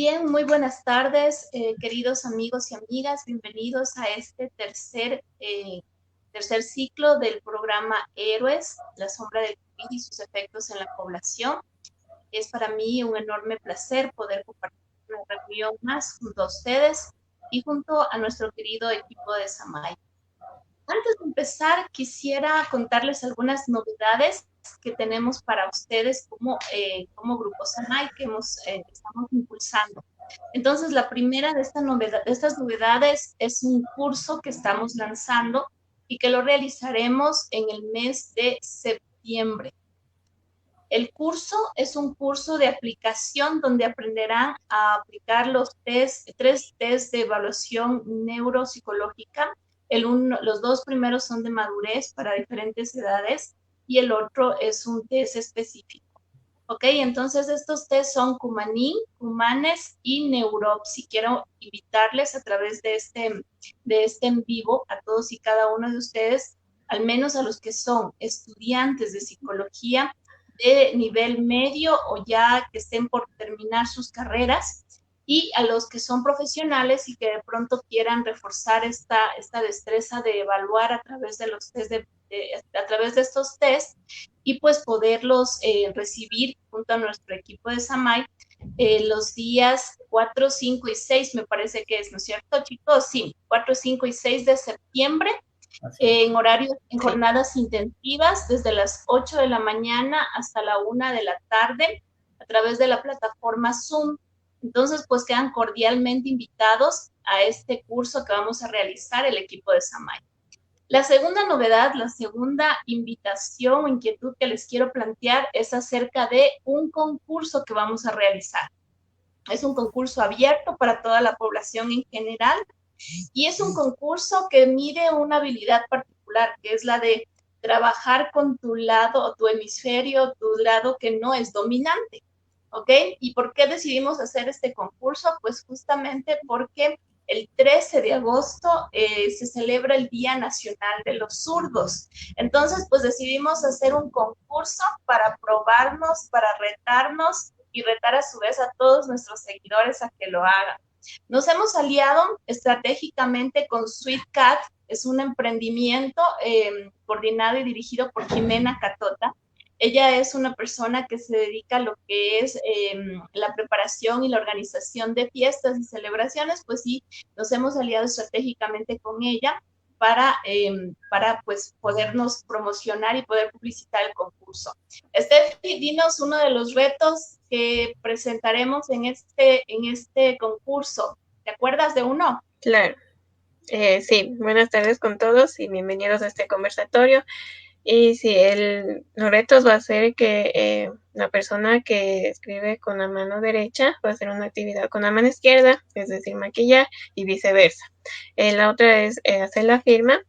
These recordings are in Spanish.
Bien, muy buenas tardes, queridos amigos y amigas. Bienvenidos a este tercer ciclo del programa Héroes, la sombra del COVID y sus efectos en la población. Es para mí un enorme placer poder compartir una reunión más junto a ustedes y junto a nuestro querido equipo de Samay. Antes de empezar, quisiera contarles algunas novedades que tenemos para ustedes como Grupo Samay que estamos impulsando. Entonces, la primera de estas novedades es un curso que estamos lanzando y que lo realizaremos en el mes de septiembre. El curso es un curso de aplicación donde aprenderán a aplicar tres test de evaluación neuropsicológica. Los dos primeros son de madurez para diferentes edades y el otro es un test específico. Ok, entonces estos test son Cumanín, Cumanes y Neuropsi. Quiero invitarles a través de este en vivo a todos y cada uno de ustedes, al menos a los que son estudiantes de psicología de nivel medio o ya que estén por terminar sus carreras, y a los que son profesionales y que de pronto quieran reforzar esta destreza de evaluar a través de los test a través de estos test y pues poderlos recibir junto a nuestro equipo de Samay los días 4, 5 y 6, me parece que es, ¿no es cierto, chicos? Sí, 4, 5 y 6 de septiembre, en jornadas intensivas, desde las 8 de la mañana hasta la 1 de la tarde, a través de la plataforma Zoom. Entonces, pues quedan cordialmente invitados a este curso que vamos a realizar el equipo de Samay. La segunda novedad, la segunda invitación o inquietud que les quiero plantear es acerca de un concurso que vamos a realizar. Es un concurso abierto para toda la población en general y es un concurso que mide una habilidad particular, que es la de trabajar con tu lado, tu hemisferio, tu lado que no es dominante. ¿Ok? ¿Y por qué decidimos hacer este concurso? Pues justamente porque el 13 de agosto se celebra el Día Nacional de los Zurdos. Entonces, pues decidimos hacer un concurso para probarnos, para retarnos y retar a su vez a todos nuestros seguidores a que lo hagan. Nos hemos aliado estratégicamente con Sweet Cat, es un emprendimiento coordinado y dirigido por Jimena Catota. Ella es una persona que se dedica a lo que es la preparación y la organización de fiestas y celebraciones, pues sí, nos hemos aliado estratégicamente con ella para pues podernos promocionar y poder publicitar el concurso. Steffi, dinos uno de los retos que presentaremos en este concurso. ¿Te acuerdas de uno? Claro. Sí, buenas tardes con todos y bienvenidos a este conversatorio. Y sí, los retos va a ser que la persona que escribe con la mano derecha va a hacer una actividad con la mano izquierda, es decir, maquillar y viceversa. La otra es hacer la firma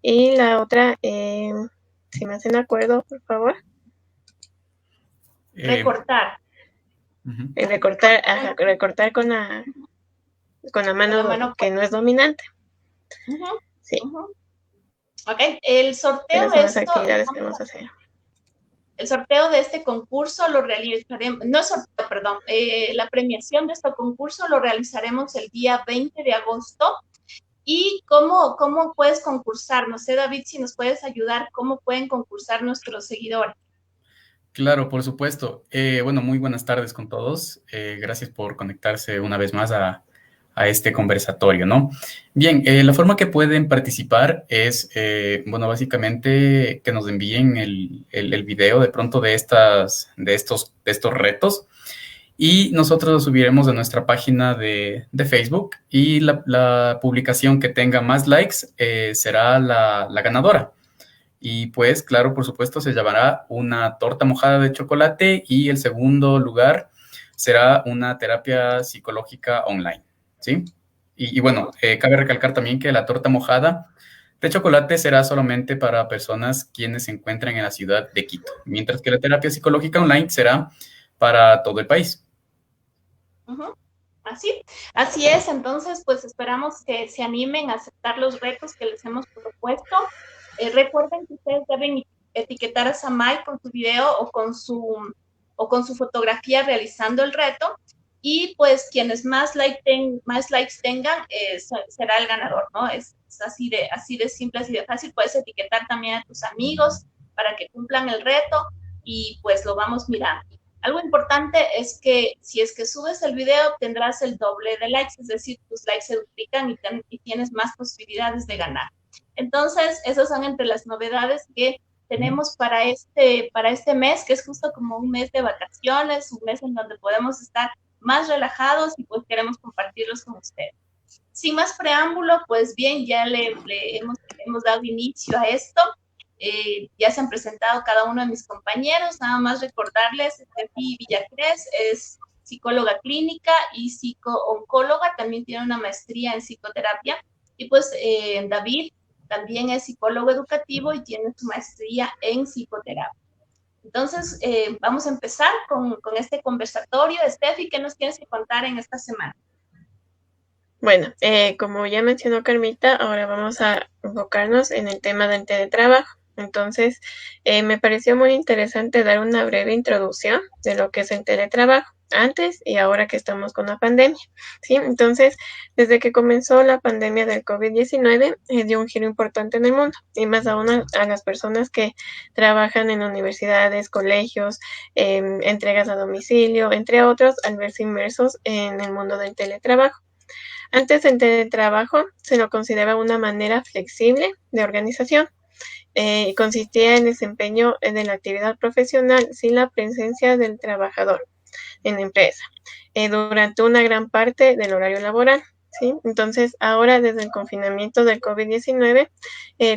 y la otra, si me hacen acuerdo, por favor. Recortar. Recortar con la mano que no es dominante. Sí. Ok, el sorteo de esto, actividades que vamos a hacer. El sorteo de este concurso lo realizaremos, no sorteo, perdón, la premiación de este concurso lo realizaremos el día 20 de agosto. ¿Y cómo puedes concursar? No sé, David, si nos puedes ayudar, ¿cómo pueden concursar nuestros seguidores? Claro, por supuesto. Bueno, muy buenas tardes con todos. Gracias por conectarse una vez más a este conversatorio, ¿no? Bien, la forma que pueden participar es, bueno, básicamente que nos envíen el video de pronto de estos retos y nosotros lo subiremos a nuestra página de Facebook y la publicación que tenga más likes será la ganadora. Y pues, claro, por supuesto, se llevará una torta mojada de chocolate y el segundo lugar será una terapia psicológica online, ¿sí? Y bueno, cabe recalcar también que la torta mojada de chocolate será solamente para personas quienes se encuentran en la ciudad de Quito, mientras que la terapia psicológica online será para todo el país. Así es, entonces pues esperamos que se animen a aceptar los retos que les hemos propuesto. Recuerden que ustedes deben etiquetar a Samay con su video o con su fotografía realizando el reto y pues quienes más likes tengan será el ganador, ¿no? Es así de simple, así de fácil. Puedes etiquetar también a tus amigos para que cumplan el reto y pues lo vamos mirando. Algo importante es que si es que subes el video obtendrás el doble de likes, es decir, tus likes se duplican y tienes más posibilidades de ganar. Entonces, esas son entre las novedades que tenemos para este mes, que es justo como un mes de vacaciones, un mes en donde podemos estar más relajados y pues queremos compartirlos con ustedes. Sin más preámbulo, pues bien, ya le hemos dado inicio a esto. Ya se han presentado cada uno de mis compañeros, nada más recordarles, Steffi Villacrés es psicóloga clínica y psico-oncóloga, también tiene una maestría en psicoterapia, y pues David también es psicólogo educativo y tiene su maestría en psicoterapia. Entonces, vamos a empezar con este conversatorio. Steffi, ¿qué nos tienes que contar en esta semana? Bueno, como ya mencionó Carmita, ahora vamos a enfocarnos en el tema del teletrabajo. Entonces, me pareció muy interesante dar una breve introducción de lo que es el teletrabajo antes y ahora que estamos con la pandemia, ¿sí? Entonces, desde que comenzó la pandemia del COVID-19, dio un giro importante en el mundo, y más aún a las personas que trabajan en universidades, colegios, entregas a domicilio, entre otros, al verse inmersos en el mundo del teletrabajo. Antes el teletrabajo se lo consideraba una manera flexible de organización. Consistía en desempeño de la actividad profesional sin la presencia del trabajador en la empresa durante una gran parte del horario laboral. ¿Sí? Entonces, ahora desde el confinamiento del COVID-19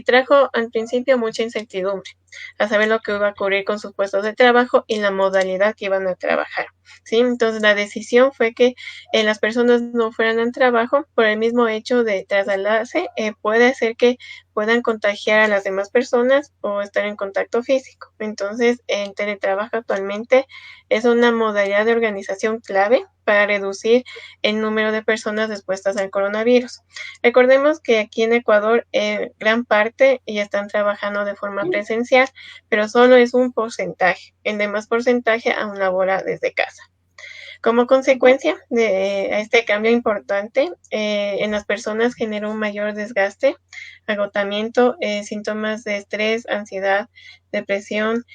trajo al principio mucha incertidumbre a saber lo que iba a ocurrir con sus puestos de trabajo y la modalidad que iban a trabajar. ¿Sí? Entonces, la decisión fue que las personas no fueran al trabajo por el mismo hecho de trasladarse, puede hacer que puedan contagiar a las demás personas o estar en contacto físico. Entonces, el teletrabajo actualmente es una modalidad de organización clave para reducir el número de personas expuestas al coronavirus. Recordemos que aquí en Ecuador gran parte ya están trabajando de forma presencial, pero solo es un porcentaje. El demás porcentaje aún labora desde casa. Como consecuencia de este cambio importante, en las personas genera un mayor desgaste, agotamiento, síntomas de estrés, ansiedad, depresión,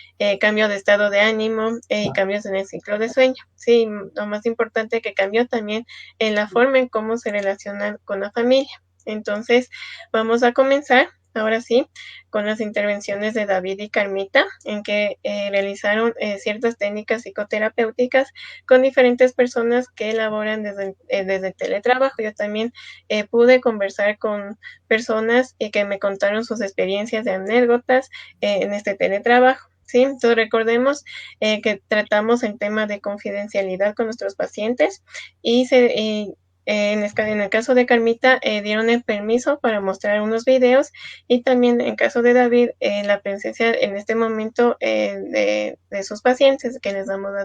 cambio de estado de ánimo y cambios en el ciclo de sueño. Sí, lo más importante que cambió también en la forma en cómo se relacionan con la familia. Entonces, vamos a comenzar ahora sí, con las intervenciones de David y Carmita, en que realizaron ciertas técnicas psicoterapéuticas con diferentes personas que elaboran desde el teletrabajo. Yo también pude conversar con personas que me contaron sus experiencias de anécdotas en este teletrabajo. Sí, entonces recordemos que tratamos el tema de confidencialidad con nuestros pacientes y en el caso de Carmita, dieron el permiso para mostrar unos videos, y también en caso de David, la presencia en este momento de sus pacientes, que les damos la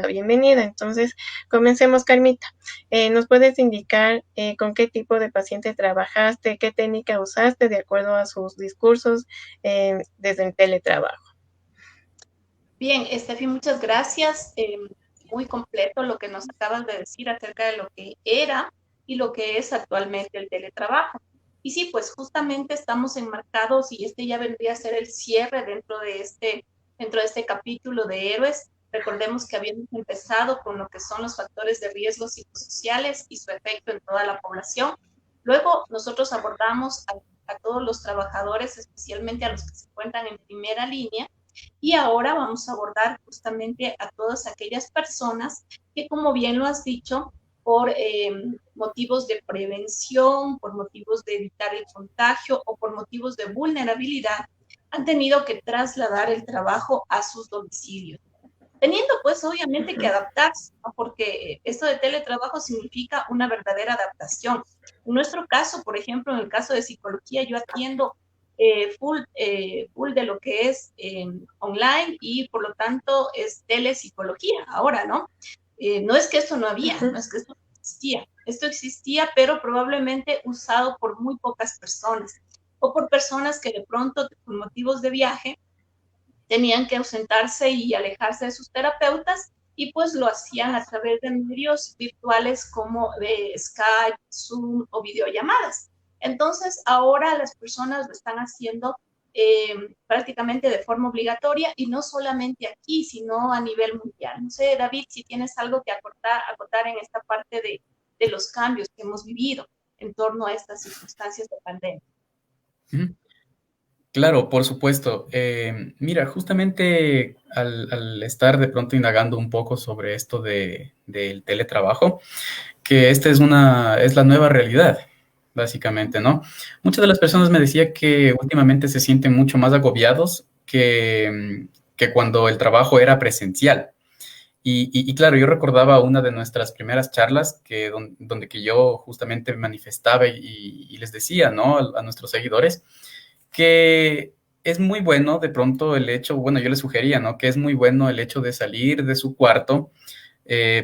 bienvenida. Entonces, comencemos, Carmita. ¿Nos puedes indicar con qué tipo de paciente trabajaste, qué técnica usaste de acuerdo a sus discursos desde el teletrabajo? Bien, Steffi, muchas gracias. Muy completo lo que nos acabas de decir acerca de lo que era y lo que es actualmente el teletrabajo. Y sí, pues justamente estamos enmarcados, y este ya vendría a ser el cierre dentro de este capítulo de Héroes. Recordemos que habíamos empezado con lo que son los factores de riesgo psicosociales y su efecto en toda la población. Luego nosotros abordamos a todos los trabajadores, especialmente a los que se encuentran en primera línea, y ahora vamos a abordar justamente a todas aquellas personas que, como bien lo has dicho, por motivos de prevención, por motivos de evitar el contagio o por motivos de vulnerabilidad, han tenido que trasladar el trabajo a sus domicilios, teniendo pues obviamente que adaptarse, ¿no? Porque esto de teletrabajo significa una verdadera adaptación. En nuestro caso, por ejemplo, en el caso de psicología, yo atiendo full de lo que es online, y por lo tanto es telepsicología ahora, ¿no? No es que esto no había, no es que esto esto existía, pero probablemente usado por muy pocas personas, o por personas que de pronto, por motivos de viaje, tenían que ausentarse y alejarse de sus terapeutas, y pues lo hacían a través de medios virtuales como Skype, Zoom o videollamadas. Entonces, ahora las personas lo están haciendo prácticamente de forma obligatoria y no solamente aquí, sino a nivel mundial. No sé, David, si tienes algo que acotar en esta parte de los cambios que hemos vivido en torno a estas circunstancias de pandemia. Claro, por supuesto. Mira, justamente al estar de pronto indagando un poco sobre esto del teletrabajo, que esta es la nueva realidad, básicamente, ¿no? Muchas de las personas me decían que últimamente se sienten mucho más agobiados que cuando el trabajo era presencial. Y claro, yo recordaba una de nuestras primeras charlas donde que yo justamente manifestaba y les decía, ¿no? A nuestros seguidores que es muy bueno de pronto el hecho, bueno, yo les sugería, ¿no? Que es muy bueno el hecho de salir de su cuarto,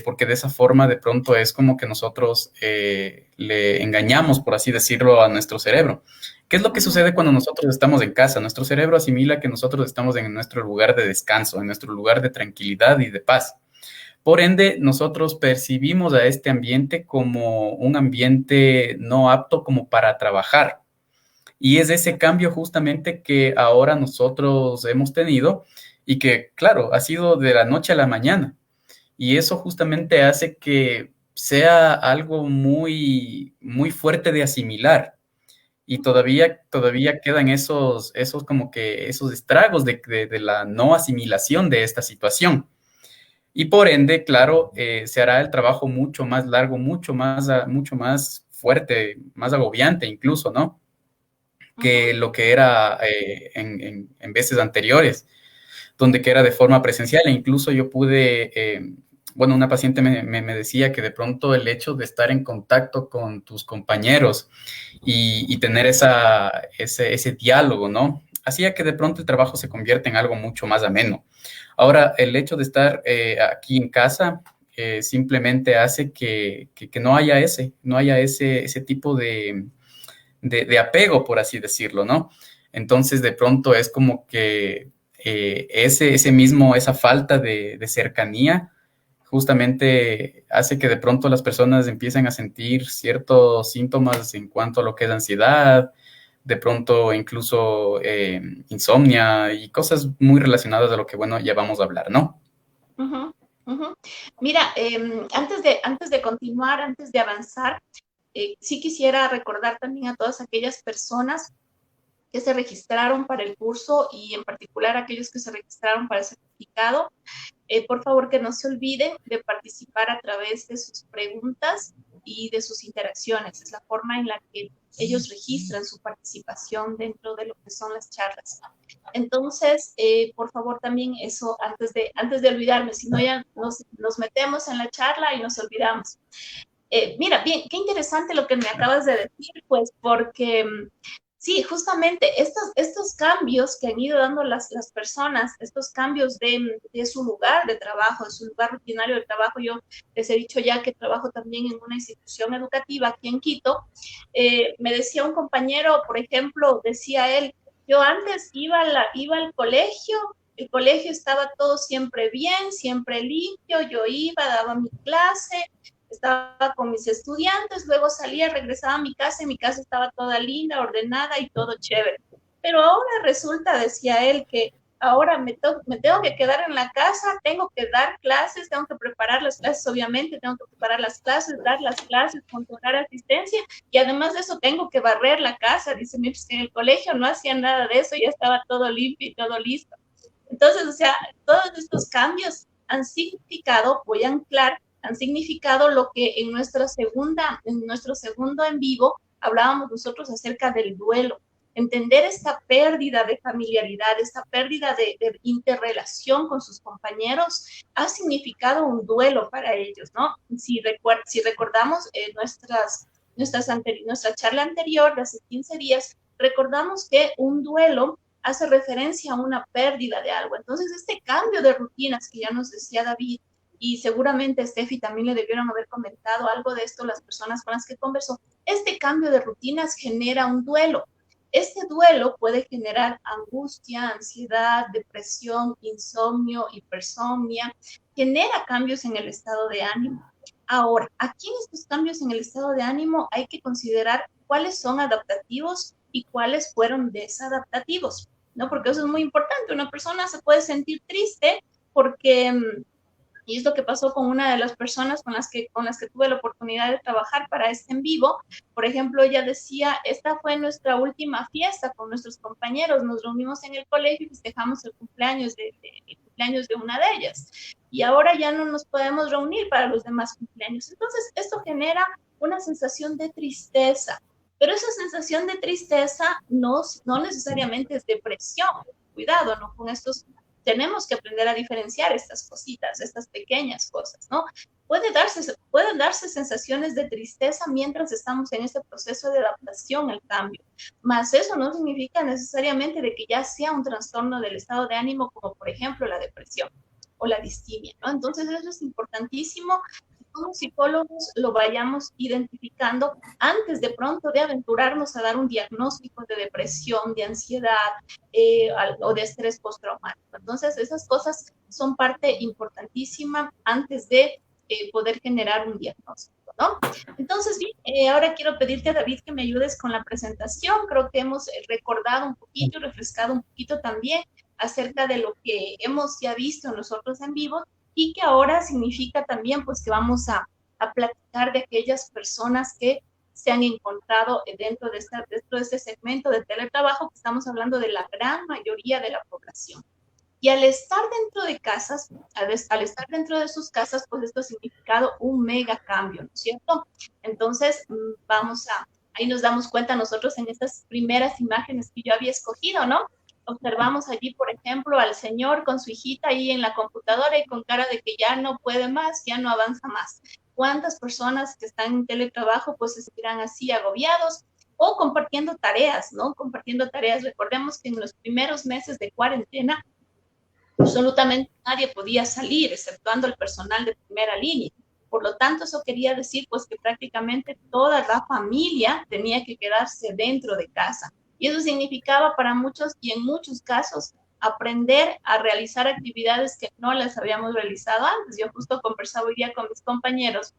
porque de esa forma de pronto es como que nosotros le engañamos, por así decirlo, a nuestro cerebro. ¿Qué es lo que sucede cuando nosotros estamos en casa? Nuestro cerebro asimila que nosotros estamos en nuestro lugar de descanso, en nuestro lugar de tranquilidad y de paz. Por ende, nosotros percibimos a este ambiente como un ambiente no apto como para trabajar. Y es ese cambio justamente que ahora nosotros hemos tenido y que, claro, ha sido de la noche a la mañana. Y eso justamente hace que sea algo muy, muy fuerte de asimilar. Y todavía quedan esos como que esos estragos de la no asimilación de esta situación. Y por ende, claro, se hará el trabajo mucho más largo, mucho más fuerte, más agobiante incluso, ¿no? Que lo que era en veces anteriores, donde que era de forma presencial. E incluso yo pude, bueno, una paciente me decía que de pronto el hecho de estar en contacto con tus compañeros y tener ese diálogo, ¿no? Hacía que de pronto el trabajo se convierta en algo mucho más ameno. Ahora, el hecho de estar aquí en casa simplemente hace que no haya ese tipo de apego, por así decirlo, ¿no? Entonces, de pronto es como que esa falta de cercanía justamente hace que de pronto las personas empiecen a sentir ciertos síntomas en cuanto a lo que es ansiedad, de pronto incluso insomnia y cosas muy relacionadas a lo que, bueno, ya vamos a hablar, ¿no? Uh-huh, uh-huh. Mira, antes de continuar, antes de avanzar, sí quisiera recordar también a todas aquellas personas que se registraron para el curso y en particular aquellos que se registraron para el certificado, por favor que no se olviden de participar a través de sus preguntas y de sus interacciones. Es la forma en la que ellos registran su participación dentro de lo que son las charlas. Entonces, por favor también eso antes de olvidarme, si no ya nos metemos en la charla y nos olvidamos. Mira, bien, qué interesante lo que me acabas de decir, pues porque sí, justamente estos cambios que han ido dando las personas, estos cambios de su lugar de trabajo, de su lugar rutinario de trabajo, yo les he dicho ya que trabajo también en una institución educativa aquí en Quito, me decía un compañero, por ejemplo, decía él, yo antes iba al colegio, el colegio estaba todo siempre bien, siempre limpio, yo iba, daba mi clase, estaba con mis estudiantes, luego salía, regresaba a mi casa y mi casa estaba toda linda, ordenada y todo chévere. Pero ahora resulta, decía él, que ahora me tengo que quedar en la casa, tengo que dar clases, tengo que preparar las clases, obviamente, tengo que preparar las clases, dar las clases, controlar asistencia y además de eso tengo que barrer la casa. Dice, pues en el colegio no hacía nada de eso, ya estaba todo limpio y todo listo. Entonces, o sea, todos estos cambios han significado, voy a anclar, han significado lo que en nuestro segundo en vivo hablábamos nosotros acerca del duelo. Entender esta pérdida de familiaridad, esta pérdida de interrelación con sus compañeros ha significado un duelo para ellos, ¿no? Si recordamos nuestra charla anterior de hace 15 días, recordamos que un duelo hace referencia a una pérdida de algo. Entonces, este cambio de rutinas que ya nos decía David, y seguramente Steffi también le debieron haber comentado algo de esto las personas con las que conversó, este cambio de rutinas genera un duelo. Este duelo puede generar angustia, ansiedad, depresión, insomnio, hipersomnia, genera cambios en el estado de ánimo. Ahora, aquí en estos cambios en el estado de ánimo hay que considerar cuáles son adaptativos y cuáles fueron desadaptativos, ¿no? Porque eso es muy importante. Una persona se puede sentir triste porque y es lo que pasó con una de las personas con las que tuve la oportunidad de trabajar para este en vivo. Por ejemplo, ella decía, esta fue nuestra última fiesta con nuestros compañeros, nos reunimos en el colegio y festejamos el cumpleaños de una de ellas. Y ahora ya no nos podemos reunir para los demás cumpleaños. Entonces, esto genera una sensación de tristeza. Pero esa sensación de tristeza no necesariamente es depresión. Cuidado, ¿no? Con estos tenemos que aprender a diferenciar estas cositas, estas pequeñas cosas, ¿no? Pueden darse sensaciones de tristeza mientras estamos en este proceso de adaptación al cambio, mas eso no significa necesariamente de que ya sea un trastorno del estado de ánimo, como por ejemplo la depresión o la distimia, ¿no? Entonces eso es importantísimo como psicólogos lo vayamos identificando antes de pronto de aventurarnos a dar un diagnóstico de depresión, de ansiedad o de estrés postraumático. Entonces, esas cosas son parte importantísima antes de poder generar un diagnóstico, ¿no? Entonces, bien, ahora quiero pedirte, David, que me ayudes con la presentación. Creo que hemos recordado un poquito, refrescado un poquito también acerca de lo que hemos ya visto nosotros en vivo y que ahora significa también pues que vamos a platicar de aquellas personas que se han encontrado dentro de este segmento de teletrabajo, que estamos hablando de la gran mayoría de la población. Y al estar dentro de casas, al estar dentro de sus casas, pues esto ha significado un mega cambio, ¿no es cierto? Entonces, ahí nos damos cuenta nosotros en estas primeras imágenes que yo había escogido, ¿no? Observamos allí, por ejemplo, al señor con su hijita ahí en la computadora y con cara de que ya no puede más, ya no avanza más. ¿Cuántas personas que están en teletrabajo pues se sentirán así agobiados o compartiendo tareas, ¿no? Compartiendo tareas. Recordemos que en los primeros meses de cuarentena absolutamente nadie podía salir, exceptuando el personal de primera línea. Por lo tanto, eso quería decir pues que prácticamente toda la familia tenía que quedarse dentro de casa. Y eso significaba para muchos y en muchos casos aprender a realizar actividades que no las habíamos realizado antes. Yo justo conversaba hoy día con mis compañeros.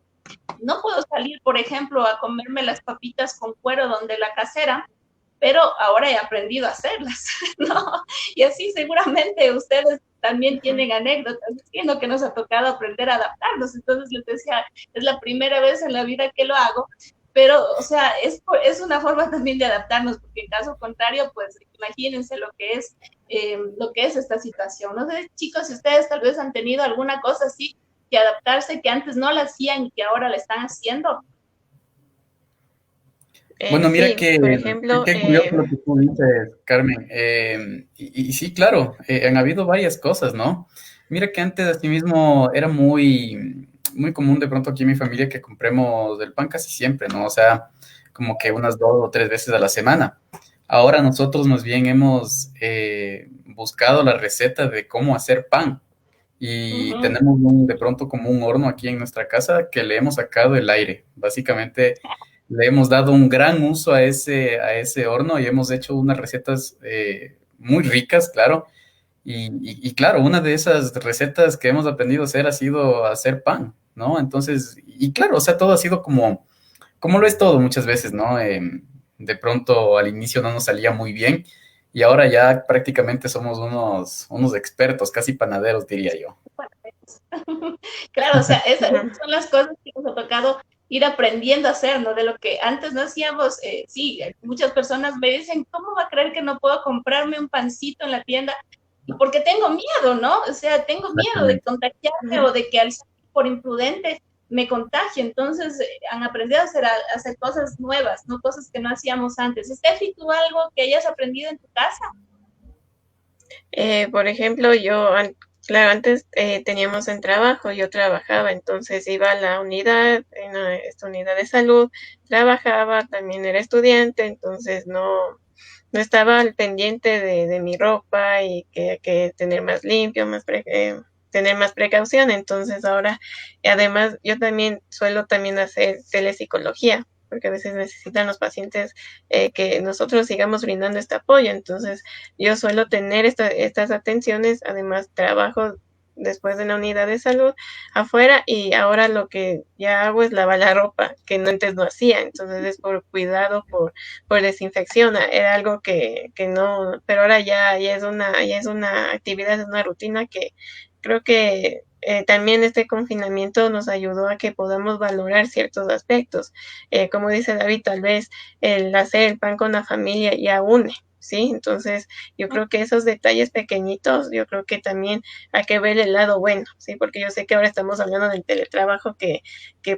No puedo salir, por ejemplo, a comerme las papitas con cuero donde la casera, pero ahora he aprendido a hacerlas, ¿no? Y así seguramente ustedes también tienen anécdotas, diciendo que nos ha tocado aprender a adaptarnos. Entonces les decía, es la primera vez en la vida que lo hago, pero, o sea, es una forma también de adaptarnos, porque en caso contrario, pues imagínense lo que es esta situación. No sé, chicos, si ustedes tal vez han tenido alguna cosa así que adaptarse, que antes no la hacían y que ahora la están haciendo. Bueno, mira Sí, que por ejemplo, qué curioso lo que tú dices, Carmen. Y sí, claro, han habido varias cosas, ¿no? Mira que antes, asimismo, era muy común de pronto aquí en mi familia que compremos el pan casi siempre, ¿no? O sea, como que unas 2 o 3 veces a la semana. Ahora nosotros más bien hemos buscado la receta de cómo hacer pan y Uh-huh. tenemos de pronto como un horno aquí en nuestra casa que le hemos sacado el aire. Básicamente le hemos dado un gran uso a ese horno y hemos hecho unas recetas muy ricas, claro. Y claro, una de esas recetas que hemos aprendido a hacer ha sido hacer pan, ¿no? Entonces, y claro, o sea, todo ha sido como lo es todo muchas veces, ¿no? De pronto al inicio no nos salía muy bien y ahora ya prácticamente somos unos expertos, casi panaderos, diría yo. Claro, o sea, esas son las cosas que nos ha tocado ir aprendiendo a hacer, ¿no? De lo que antes no hacíamos. Sí, muchas personas me dicen, ¿cómo va a creer que no puedo comprarme un pancito en la tienda? Y porque tengo miedo, ¿no? O sea, tengo miedo de Exactamente. contagiarme o de que al salir por imprudente me contagie. Entonces, han aprendido a hacer cosas nuevas, ¿no? Cosas que no hacíamos antes. Steffi, ¿tú algo que hayas aprendido en tu casa? Por ejemplo, claro, antes teníamos en trabajo, yo trabajaba, entonces iba a la unidad, en esta unidad de salud, trabajaba, también era estudiante, entonces no estaba al pendiente de mi ropa y que hay que tener más limpio, tener más precaución. Entonces ahora, además, yo también suelo también hacer telepsicología, porque a veces necesitan los pacientes que nosotros sigamos brindando este apoyo. Entonces yo suelo tener estas atenciones, además trabajo después de la unidad de salud afuera, y ahora lo que ya hago es lavar la ropa, que antes no hacía. Entonces es por cuidado, por desinfección. Era algo que no, pero ahora ya es una actividad, es una rutina que creo que también este confinamiento nos ayudó a que podamos valorar ciertos aspectos. Como dice David, tal vez el hacer el pan con la familia ya une, ¿sí? Entonces, yo creo que esos detalles pequeñitos, yo creo que también hay que ver el lado bueno, ¿sí? Porque yo sé que ahora estamos hablando del teletrabajo que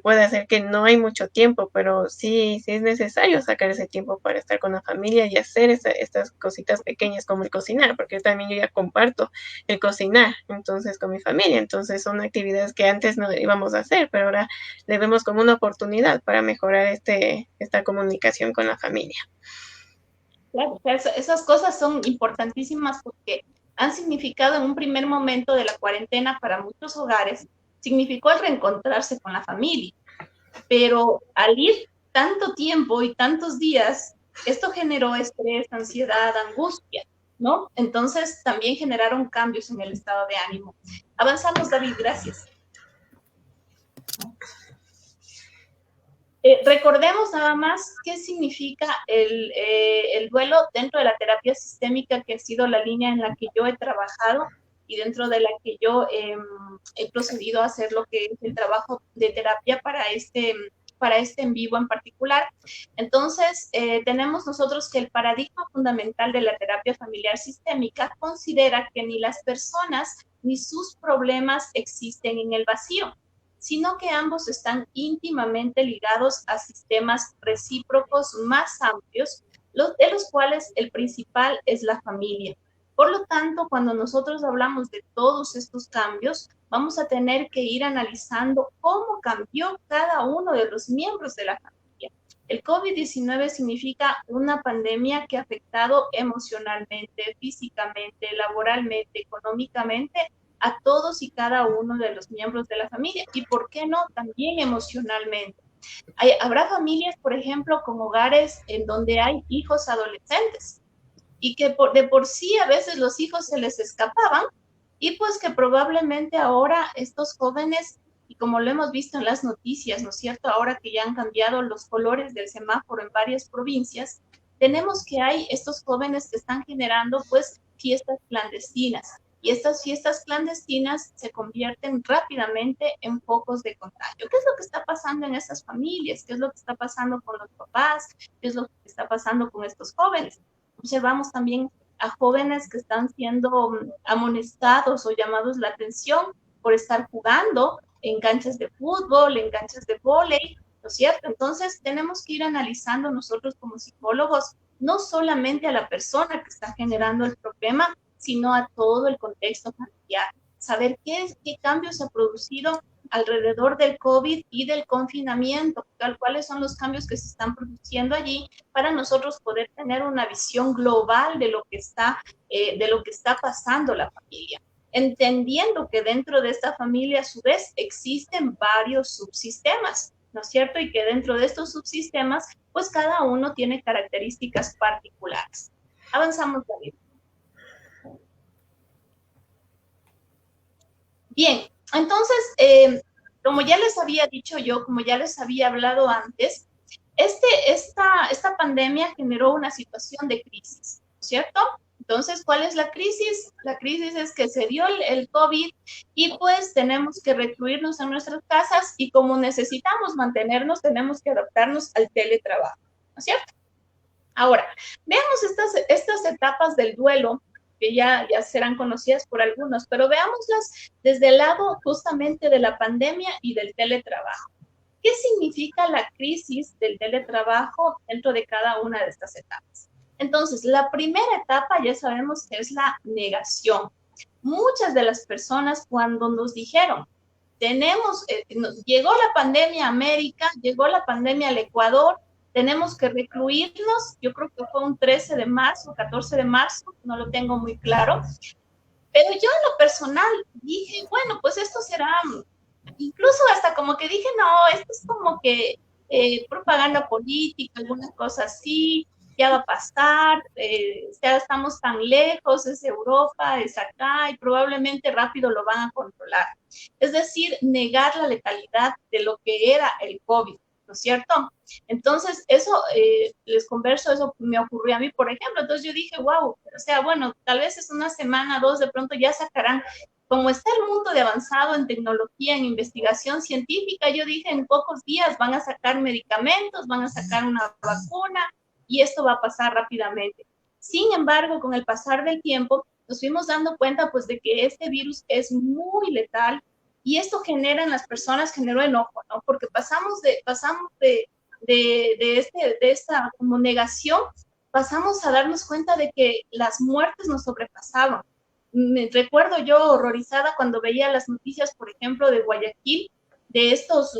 puede hacer que no hay mucho tiempo, pero sí es necesario sacar ese tiempo para estar con la familia y hacer estas cositas pequeñas como el cocinar, porque también yo ya comparto el cocinar, entonces, con mi familia. Entonces, son actividades que antes no íbamos a hacer, pero ahora le vemos como una oportunidad para mejorar esta comunicación con la familia. Claro, esas cosas son importantísimas porque han significado en un primer momento de la cuarentena para muchos hogares, significó el reencontrarse con la familia. Pero al ir tanto tiempo y tantos días, esto generó estrés, ansiedad, angustia, ¿no? Entonces también generaron cambios en el estado de ánimo. Avanzamos, David, gracias. Recordemos nada más qué significa el duelo dentro de la terapia sistémica, que ha sido la línea en la que yo he trabajado y dentro de la que yo he procedido a hacer lo que es el trabajo de terapia para este en vivo en particular. Entonces, tenemos nosotros que el paradigma fundamental de la terapia familiar sistémica considera que ni las personas ni sus problemas existen en el vacío, sino que ambos están íntimamente ligados a sistemas recíprocos más amplios, de los cuales el principal es la familia. Por lo tanto, cuando nosotros hablamos de todos estos cambios, vamos a tener que ir analizando cómo cambió cada uno de los miembros de la familia. El COVID-19 significa una pandemia que ha afectado emocionalmente, físicamente, laboralmente, económicamente a todos y cada uno de los miembros de la familia, y por qué no, también emocionalmente. Habrá familias, por ejemplo, con hogares en donde hay hijos adolescentes y que de por sí a veces los hijos se les escapaban, y pues que probablemente ahora estos jóvenes, y como lo hemos visto en las noticias, ¿no es cierto? Ahora que ya han cambiado los colores del semáforo en varias provincias, tenemos que hay estos jóvenes que están generando pues fiestas clandestinas. Y estas fiestas clandestinas se convierten rápidamente en focos de contagio. ¿Qué es lo que está pasando en esas familias? ¿Qué es lo que está pasando con los papás? ¿Qué es lo que está pasando con estos jóvenes? Observamos también a jóvenes que están siendo amonestados o llamados la atención por estar jugando en canchas de fútbol, en canchas de vóley, ¿no es cierto? Entonces tenemos que ir analizando nosotros como psicólogos no solamente a la persona que está generando el problema, sino a todo el contexto familiar. Saber qué cambios se ha producido alrededor del COVID y del confinamiento, cuáles son los cambios que se están produciendo allí, para nosotros poder tener una visión global de lo que está pasando la familia. Entendiendo que dentro de esta familia, a su vez, existen varios subsistemas, ¿no es cierto? Y que dentro de estos subsistemas, pues cada uno tiene características particulares. Avanzamos, David. Bien, entonces, como ya les había dicho yo, como ya les había hablado antes, esta pandemia generó una situación de crisis, ¿cierto? Entonces, ¿cuál es la crisis? La crisis es que se dio el COVID y pues tenemos que recluirnos en nuestras casas, y como necesitamos mantenernos, tenemos que adaptarnos al teletrabajo, ¿no es cierto? Ahora, veamos estas etapas del duelo, que ya serán conocidas por algunos, pero veámoslas desde el lado justamente de la pandemia y del teletrabajo. ¿Qué significa la crisis del teletrabajo dentro de cada una de estas etapas? Entonces, la primera etapa ya sabemos que es la negación. Muchas de las personas, cuando nos dijeron, llegó la pandemia a América, llegó la pandemia al Ecuador, tenemos que recluirnos, yo creo que fue un 13 de marzo, 14 de marzo, no lo tengo muy claro, pero yo en lo personal dije, bueno, pues esto será, incluso hasta como que dije, no, esto es como que propaganda política, alguna cosa así, ya va a pasar, ya estamos tan lejos, es Europa, es acá, y probablemente rápido lo van a controlar. Es decir, negar la letalidad de lo que era el COVID, ¿no es cierto? Entonces, eso, les converso, eso me ocurrió a mí, por ejemplo. Entonces yo dije, wow, o sea, bueno, tal vez es una semana, dos, de pronto ya sacarán, como está el mundo de avanzado en tecnología, en investigación científica, yo dije, en pocos días van a sacar medicamentos, van a sacar una vacuna, y esto va a pasar rápidamente. Sin embargo, con el pasar del tiempo, nos fuimos dando cuenta pues de que este virus es muy letal, y esto genera en las personas, generó enojo, ¿no? Porque pasamos de esta como negación, pasamos a darnos cuenta de que las muertes nos sobrepasaban. Me recuerdo yo horrorizada cuando veía las noticias, por ejemplo, de Guayaquil, de estas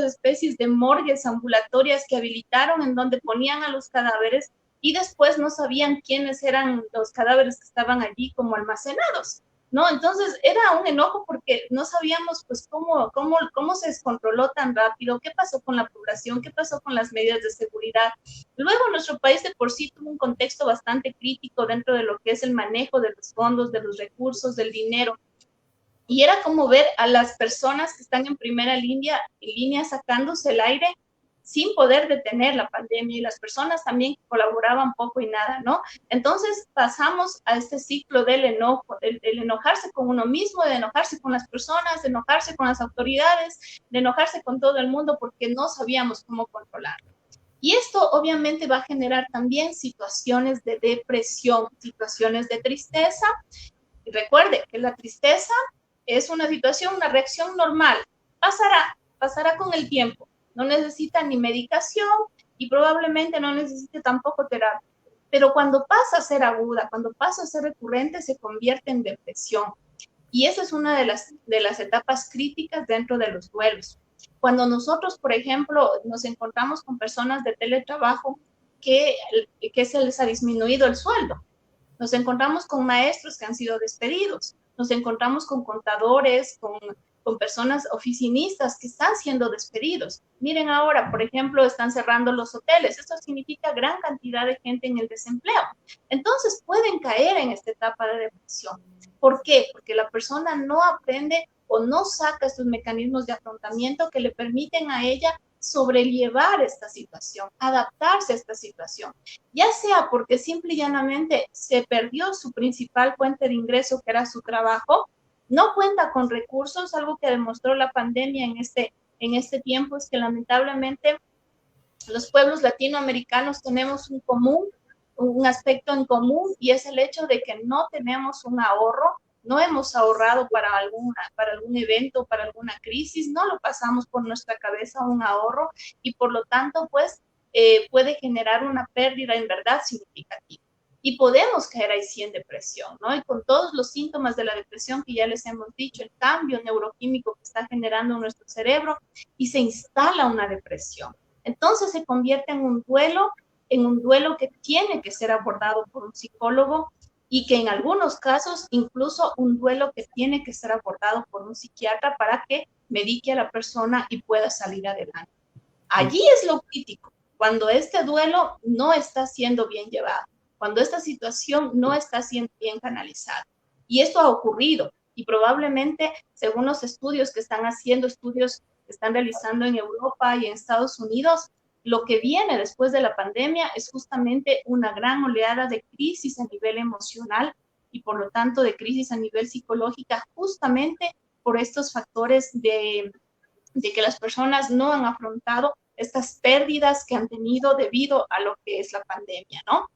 especies de morgues ambulatorias que habilitaron en donde ponían a los cadáveres y después no sabían quiénes eran los cadáveres que estaban allí como almacenados, ¿no? Entonces era un enojo porque no sabíamos pues cómo se descontroló tan rápido, qué pasó con la población, qué pasó con las medidas de seguridad. Luego nuestro país de por sí tuvo un contexto bastante crítico dentro de lo que es el manejo de los fondos, de los recursos, del dinero. Y era como ver a las personas que están en primera línea sacándose el aire sin poder detener la pandemia, y las personas también colaboraban poco y nada, ¿no? Entonces pasamos a este ciclo del enojo, del enojarse con uno mismo, de enojarse con las personas, de enojarse con las autoridades, de enojarse con todo el mundo porque no sabíamos cómo controlarlo. Y esto obviamente va a generar también situaciones de depresión, situaciones de tristeza. Y recuerde que la tristeza es una situación, una reacción normal. Pasará con el tiempo. No necesita ni medicación y probablemente no necesite tampoco terapia. Pero cuando pasa a ser aguda, cuando pasa a ser recurrente, se convierte en depresión. Y esa es una de las etapas críticas dentro de los duelos. Cuando nosotros, por ejemplo, nos encontramos con personas de teletrabajo que se les ha disminuido el sueldo, nos encontramos con maestros que han sido despedidos, nos encontramos con contadores, con personas oficinistas que están siendo despedidos. Miren ahora, por ejemplo, están cerrando los hoteles. Esto significa gran cantidad de gente en el desempleo. Entonces pueden caer en esta etapa de depresión. ¿Por qué? Porque la persona no aprende o no saca estos mecanismos de afrontamiento que le permiten a ella sobrellevar esta situación, adaptarse a esta situación, ya sea porque simple y llanamente se perdió su principal fuente de ingreso, que era su trabajo, no cuenta con recursos. Algo que demostró la pandemia en este tiempo es que lamentablemente los pueblos latinoamericanos tenemos un aspecto en común, y es el hecho de que no tenemos un ahorro, no hemos ahorrado para algún evento, para alguna crisis, no lo pasamos por nuestra cabeza un ahorro, y por lo tanto, pues, puede generar una pérdida en verdad significativa. Y podemos caer ahí sí en depresión, ¿no? Y con todos los síntomas de la depresión que ya les hemos dicho, el cambio neuroquímico que está generando en nuestro cerebro, y se instala una depresión. Entonces se convierte en un duelo que tiene que ser abordado por un psicólogo, y que en algunos casos incluso un duelo que tiene que ser abordado por un psiquiatra para que medique a la persona y pueda salir adelante. Allí es lo crítico, cuando este duelo no está siendo bien llevado, cuando esta situación no está siendo bien canalizada. Y esto ha ocurrido, y probablemente, según los estudios que están haciendo, estudios que están realizando en Europa y en Estados Unidos, lo que viene después de la pandemia es justamente una gran oleada de crisis a nivel emocional, y por lo tanto de crisis a nivel psicológica, justamente por estos factores de que las personas no han afrontado estas pérdidas que han tenido debido a lo que es la pandemia, ¿no?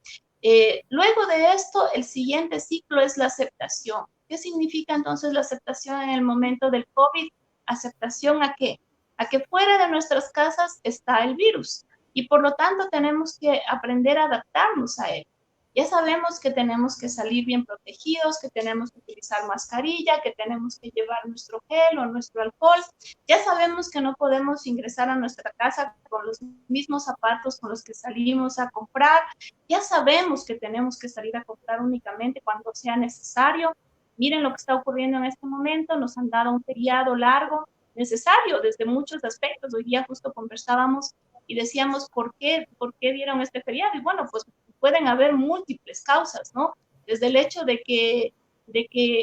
Luego de esto, el siguiente ciclo es la aceptación. ¿Qué significa entonces la aceptación en el momento del COVID? ¿Aceptación a qué? A que fuera de nuestras casas está el virus, y por lo tanto tenemos que aprender a adaptarnos a él. Ya sabemos que tenemos que salir bien protegidos, que tenemos que utilizar mascarilla, que tenemos que llevar nuestro gel o nuestro alcohol. Ya sabemos que no podemos ingresar a nuestra casa con los mismos zapatos con los que salimos a comprar. Ya sabemos que tenemos que salir a comprar únicamente cuando sea necesario. Miren lo que está ocurriendo en este momento. Nos han dado un feriado largo, necesario desde muchos aspectos. Hoy día justo conversábamos y decíamos, ¿por qué dieron este feriado? Y bueno, pues pueden haber múltiples causas, ¿no? Desde el hecho de que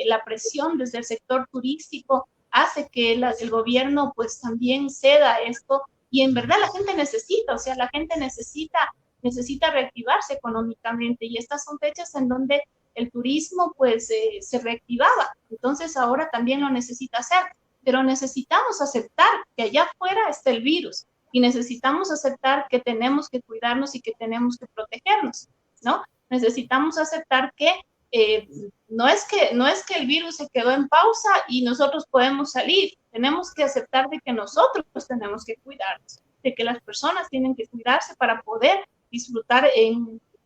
la presión desde el sector turístico hace que el gobierno pues también ceda esto, y en verdad la gente necesita, o sea, la gente necesita reactivarse económicamente, y estas son fechas en donde el turismo pues se reactivaba, entonces ahora también lo necesita hacer, pero necesitamos aceptar que allá afuera está el virus, y necesitamos aceptar que tenemos que cuidarnos y que tenemos que protegernos, ¿no? Necesitamos aceptar que no es que el virus se quedó en pausa y nosotros podemos salir. Tenemos que aceptar de que nosotros tenemos que cuidarnos, de que las personas tienen que cuidarse para poder disfrutar.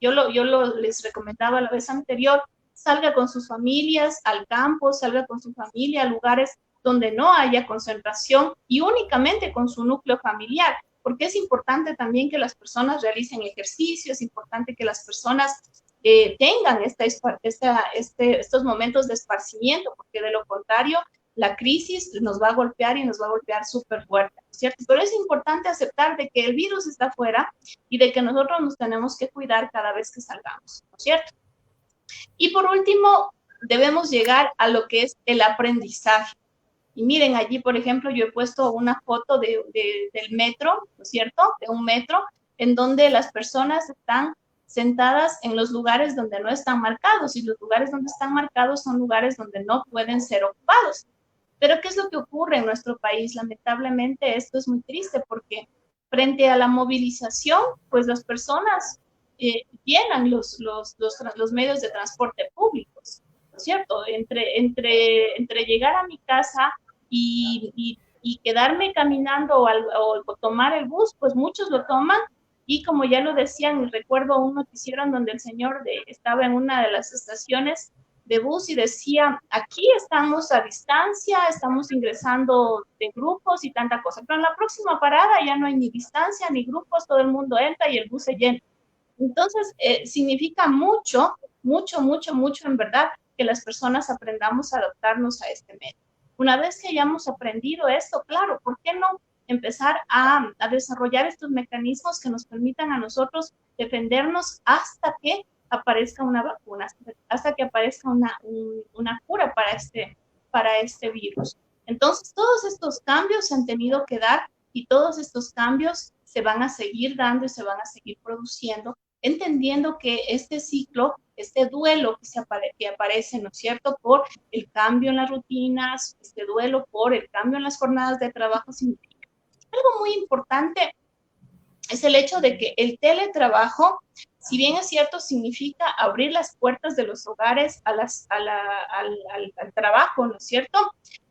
Yo les recomendaba la vez anterior, salga con sus familias al campo, salga con su familia a lugares donde no haya concentración y únicamente con su núcleo familiar, porque es importante también que las personas realicen ejercicio, es importante que las personas tengan estos momentos de esparcimiento, porque de lo contrario, la crisis nos va a golpear y nos va a golpear súper fuerte, ¿no es cierto? Pero es importante aceptar de que el virus está afuera y de que nosotros nos tenemos que cuidar cada vez que salgamos, ¿no es cierto? Y por último, debemos llegar a lo que es el aprendizaje. Y miren, allí, por ejemplo, yo he puesto una foto del metro, ¿no es cierto? De un metro, en donde las personas están sentadas en los lugares donde no están marcados, y los lugares donde están marcados son lugares donde no pueden ser ocupados. Pero ¿qué es lo que ocurre en nuestro país? Lamentablemente esto es muy triste, porque frente a la movilización, pues las personas llenan los medios de transporte públicos, ¿no es cierto? Entre llegar a mi casa y quedarme caminando o tomar el bus, pues muchos lo toman. Y como ya lo decían, recuerdo un noticiero en donde el señor estaba en una de las estaciones de bus y decía, aquí estamos a distancia, estamos ingresando de grupos y tanta cosa, pero en la próxima parada ya no hay ni distancia ni grupos, todo el mundo entra y el bus se llena. Entonces, significa mucho, mucho, mucho, mucho en verdad que las personas aprendamos a adaptarnos a este medio. Una vez que hayamos aprendido esto, claro, ¿por qué no empezar a desarrollar estos mecanismos que nos permitan a nosotros defendernos hasta que aparezca una vacuna, hasta que aparezca una cura para este virus? Entonces, todos estos cambios se han tenido que dar, y todos estos cambios se van a seguir dando y se van a seguir produciendo, entendiendo que este ciclo, este duelo que aparece, ¿no es cierto?, por el cambio en las rutinas, este duelo por el cambio en las jornadas de trabajo, significa algo muy importante, es el hecho de que el teletrabajo, si bien es cierto, significa abrir las puertas de los hogares al trabajo, ¿no es cierto?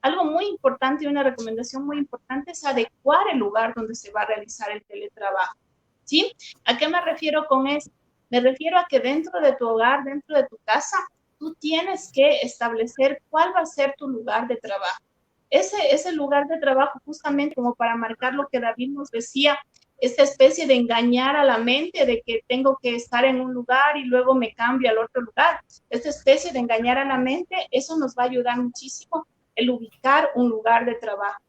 Algo muy importante y una recomendación muy importante es adecuar el lugar donde se va a realizar el teletrabajo, ¿sí? ¿A qué me refiero con esto? Me refiero a que dentro de tu hogar, dentro de tu casa, tú tienes que establecer cuál va a ser tu lugar de trabajo. Ese lugar de trabajo, justamente como para marcar lo que David nos decía, esta especie de engañar a la mente de que tengo que estar en un lugar y luego me cambio al otro lugar. Esta especie de engañar a la mente, eso nos va a ayudar muchísimo el ubicar un lugar de trabajo.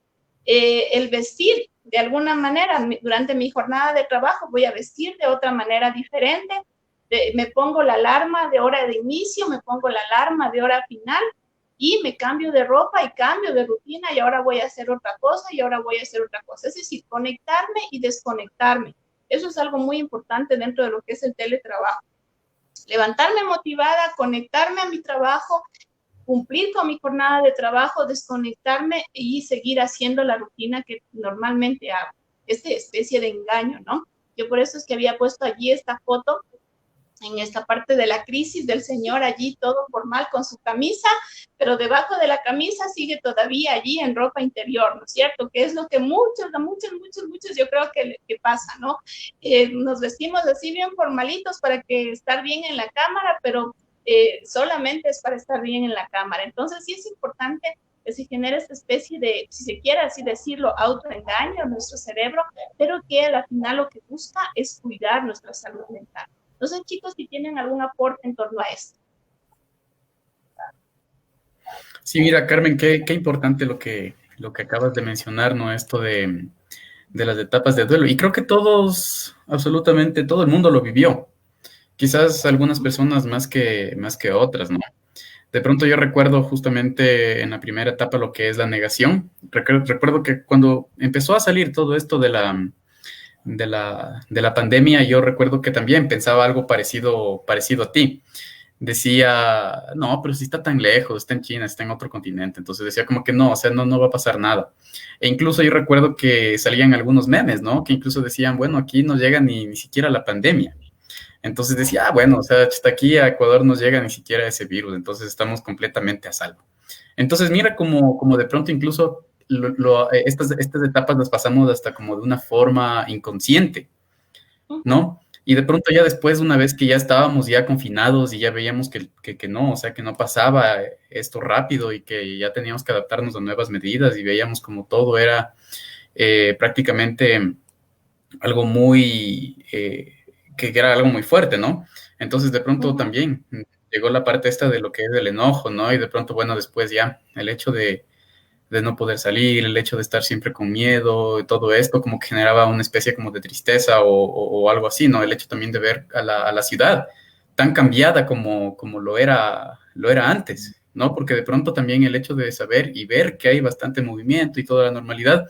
El vestir, de alguna manera, durante mi jornada de trabajo voy a vestir de otra manera diferente. Me pongo la alarma de hora de inicio, me pongo la alarma de hora final, y me cambio de ropa y cambio de rutina, y ahora voy a hacer otra cosa y ahora voy a hacer otra cosa. Es decir, conectarme y desconectarme. Eso es algo muy importante dentro de lo que es el teletrabajo. Levantarme motivada, conectarme a mi trabajo, cumplir con mi jornada de trabajo, desconectarme y seguir haciendo la rutina que normalmente hago. Esta especie de engaño, ¿no? Yo por eso es que había puesto allí esta foto en esta parte de la crisis del señor allí todo formal con su camisa, pero debajo de la camisa sigue todavía allí en ropa interior, ¿no es cierto? Que es lo que muchos yo creo que pasa, ¿no? Nos vestimos así bien formalitos para que estar bien en la cámara, pero solamente es para estar bien en la cámara. Entonces sí es importante que se genere esta especie de, si se quiere así decirlo, autoengaño en nuestro cerebro, pero que al final lo que busca es cuidar nuestra salud mental. Entonces, chicos, si tienen algún aporte en torno a esto. Sí, mira, Carmen, qué importante lo que acabas de mencionar, ¿no? Esto de las etapas de duelo. Y creo que todos, absolutamente todo el mundo lo vivió. Quizás algunas personas más que otras, ¿no? De pronto yo recuerdo justamente en la primera etapa lo que es la negación. Recuerdo que cuando empezó a salir todo esto de la pandemia, yo recuerdo que también pensaba algo parecido a ti. Decía, no, pero si está tan lejos, está en China, está en otro continente. Entonces decía como que no, o sea, no va a pasar nada. E incluso yo recuerdo que salían algunos memes, ¿no? Que incluso decían, bueno, aquí no llega ni siquiera la pandemia. Entonces decía, ah, bueno, o sea, hasta aquí a Ecuador no llega ni siquiera ese virus, entonces estamos completamente a salvo. Entonces mira como de pronto incluso estas etapas las pasamos hasta como de una forma inconsciente, ¿no? Y de pronto ya después, una vez que ya estábamos ya confinados y ya veíamos que no, o sea, que no pasaba esto rápido y que ya teníamos que adaptarnos a nuevas medidas y veíamos como todo era prácticamente algo muy, que era algo muy fuerte, ¿no? Entonces de pronto también llegó la parte esta de lo que es el enojo, ¿no? Y de pronto, bueno, después ya el hecho de no poder salir, el hecho de estar siempre con miedo, todo esto como que generaba una especie como de tristeza o algo así, ¿no? El hecho también de ver a la ciudad tan cambiada como lo era antes, ¿no? Porque de pronto también el hecho de saber y ver que hay bastante movimiento y toda la normalidad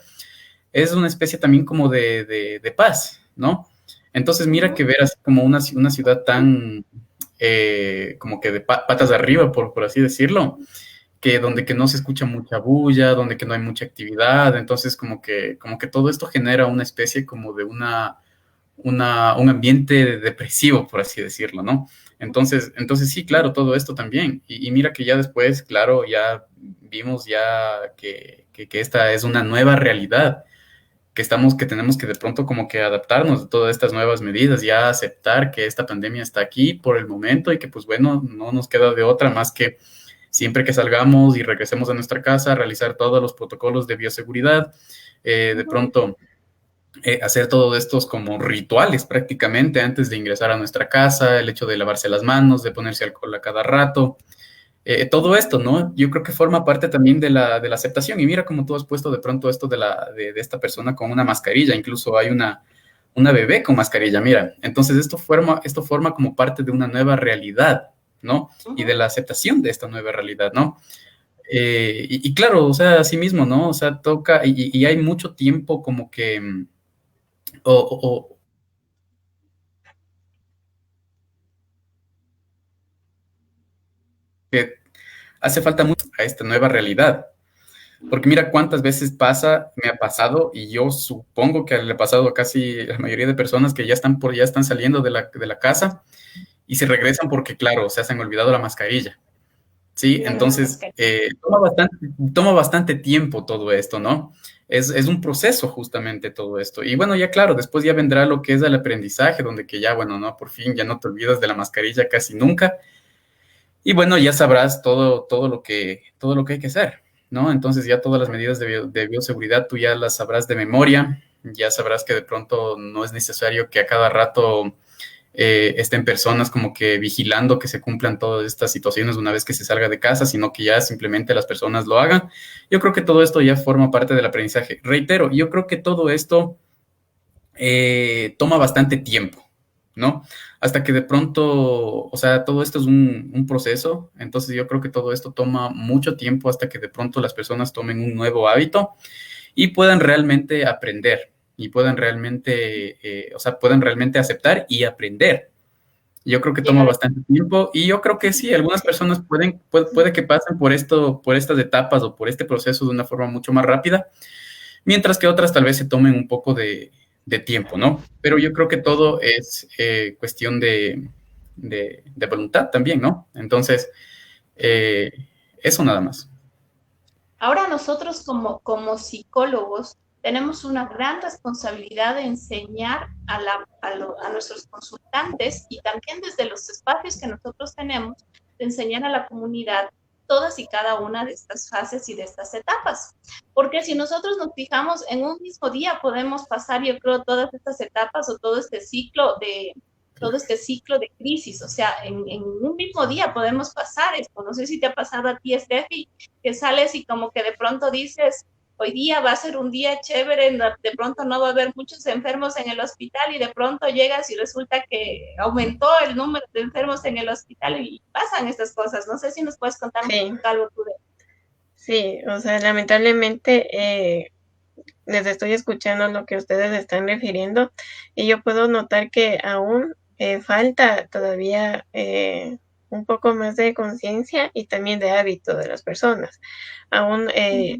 es una especie también como de paz, ¿no? Entonces mira que ver así como una ciudad tan como que de patas arriba, por así decirlo, que donde que no se escucha mucha bulla, donde que no hay mucha actividad, entonces como que todo esto genera una especie como de un ambiente depresivo, por así decirlo, ¿no? Entonces sí, claro, todo esto también. Y mira que ya después, claro, ya vimos ya que esta es una nueva realidad que tenemos que de pronto como que adaptarnos a todas estas nuevas medidas, ya aceptar que esta pandemia está aquí por el momento y que pues bueno, no nos queda de otra más que siempre que salgamos y regresemos a nuestra casa, realizar todos los protocolos de bioseguridad, de pronto hacer todos estos como rituales prácticamente antes de ingresar a nuestra casa, el hecho de lavarse las manos, de ponerse alcohol a cada rato, todo esto, ¿no? Yo creo que forma parte también de la aceptación. Y mira cómo tú has puesto de pronto esto de esta persona con una mascarilla, incluso hay una bebé con mascarilla, mira. Entonces esto forma como parte de una nueva realidad, ¿no? Y de la aceptación de esta nueva realidad, ¿no? Y claro, o sea, así mismo, ¿no? O sea, toca, y hay mucho tiempo como que, o, o- que hace falta mucho a esta nueva realidad. Porque mira cuántas veces me ha pasado, y yo supongo que le ha pasado a casi la mayoría de personas que ya están saliendo de la casa y se regresan porque, claro, se han olvidado la mascarilla. Sí, entonces toma bastante tiempo todo esto, ¿no? Es un proceso justamente todo esto. Y bueno, ya claro, después ya vendrá lo que es el aprendizaje, donde que ya, bueno, ¿no? Por fin ya no te olvidas de la mascarilla casi nunca. Y bueno, ya sabrás todo lo que hay que hacer, ¿no? Entonces ya todas las medidas de bioseguridad tú ya las sabrás de memoria, ya sabrás que de pronto no es necesario que a cada rato estén personas como que vigilando que se cumplan todas estas situaciones una vez que se salga de casa, sino que ya simplemente las personas lo hagan. Yo creo que todo esto ya forma parte del aprendizaje. Reitero, yo creo que todo esto toma bastante tiempo, ¿no? Hasta que de pronto, o sea, todo esto es un proceso, entonces yo creo que todo esto toma mucho tiempo hasta que de pronto las personas tomen un nuevo hábito y puedan realmente aprender y puedan realmente, o sea, puedan realmente aceptar y aprender. Yo creo que toma bastante tiempo y yo creo que sí, algunas personas puede que pasen por estas etapas o por este proceso de una forma mucho más rápida, mientras que otras tal vez se tomen un poco de tiempo, ¿no? Pero yo creo que todo es cuestión de voluntad también, ¿no? Entonces, eh, eso nada más. Ahora nosotros como psicólogos tenemos una gran responsabilidad de enseñar a nuestros consultantes y también desde los espacios que nosotros tenemos, de enseñar a la comunidad todas y cada una de estas fases y de estas etapas. Porque si nosotros nos fijamos en un mismo día, podemos pasar, yo creo, todas estas etapas o todo este ciclo de crisis. O sea, en un mismo día podemos pasar esto. No sé si te ha pasado a ti, Steffi, que sales y como que de pronto dices, hoy día va a ser un día chévere, de pronto no va a haber muchos enfermos en el hospital y de pronto llegas y resulta que aumentó el número de enfermos en el hospital y pasan estas cosas. No sé si nos puedes contar un poco algo tú de eso. Sí, o sea, lamentablemente les estoy escuchando lo que ustedes están refiriendo y yo puedo notar que aún falta todavía un poco más de conciencia y también de hábito de las personas. Aún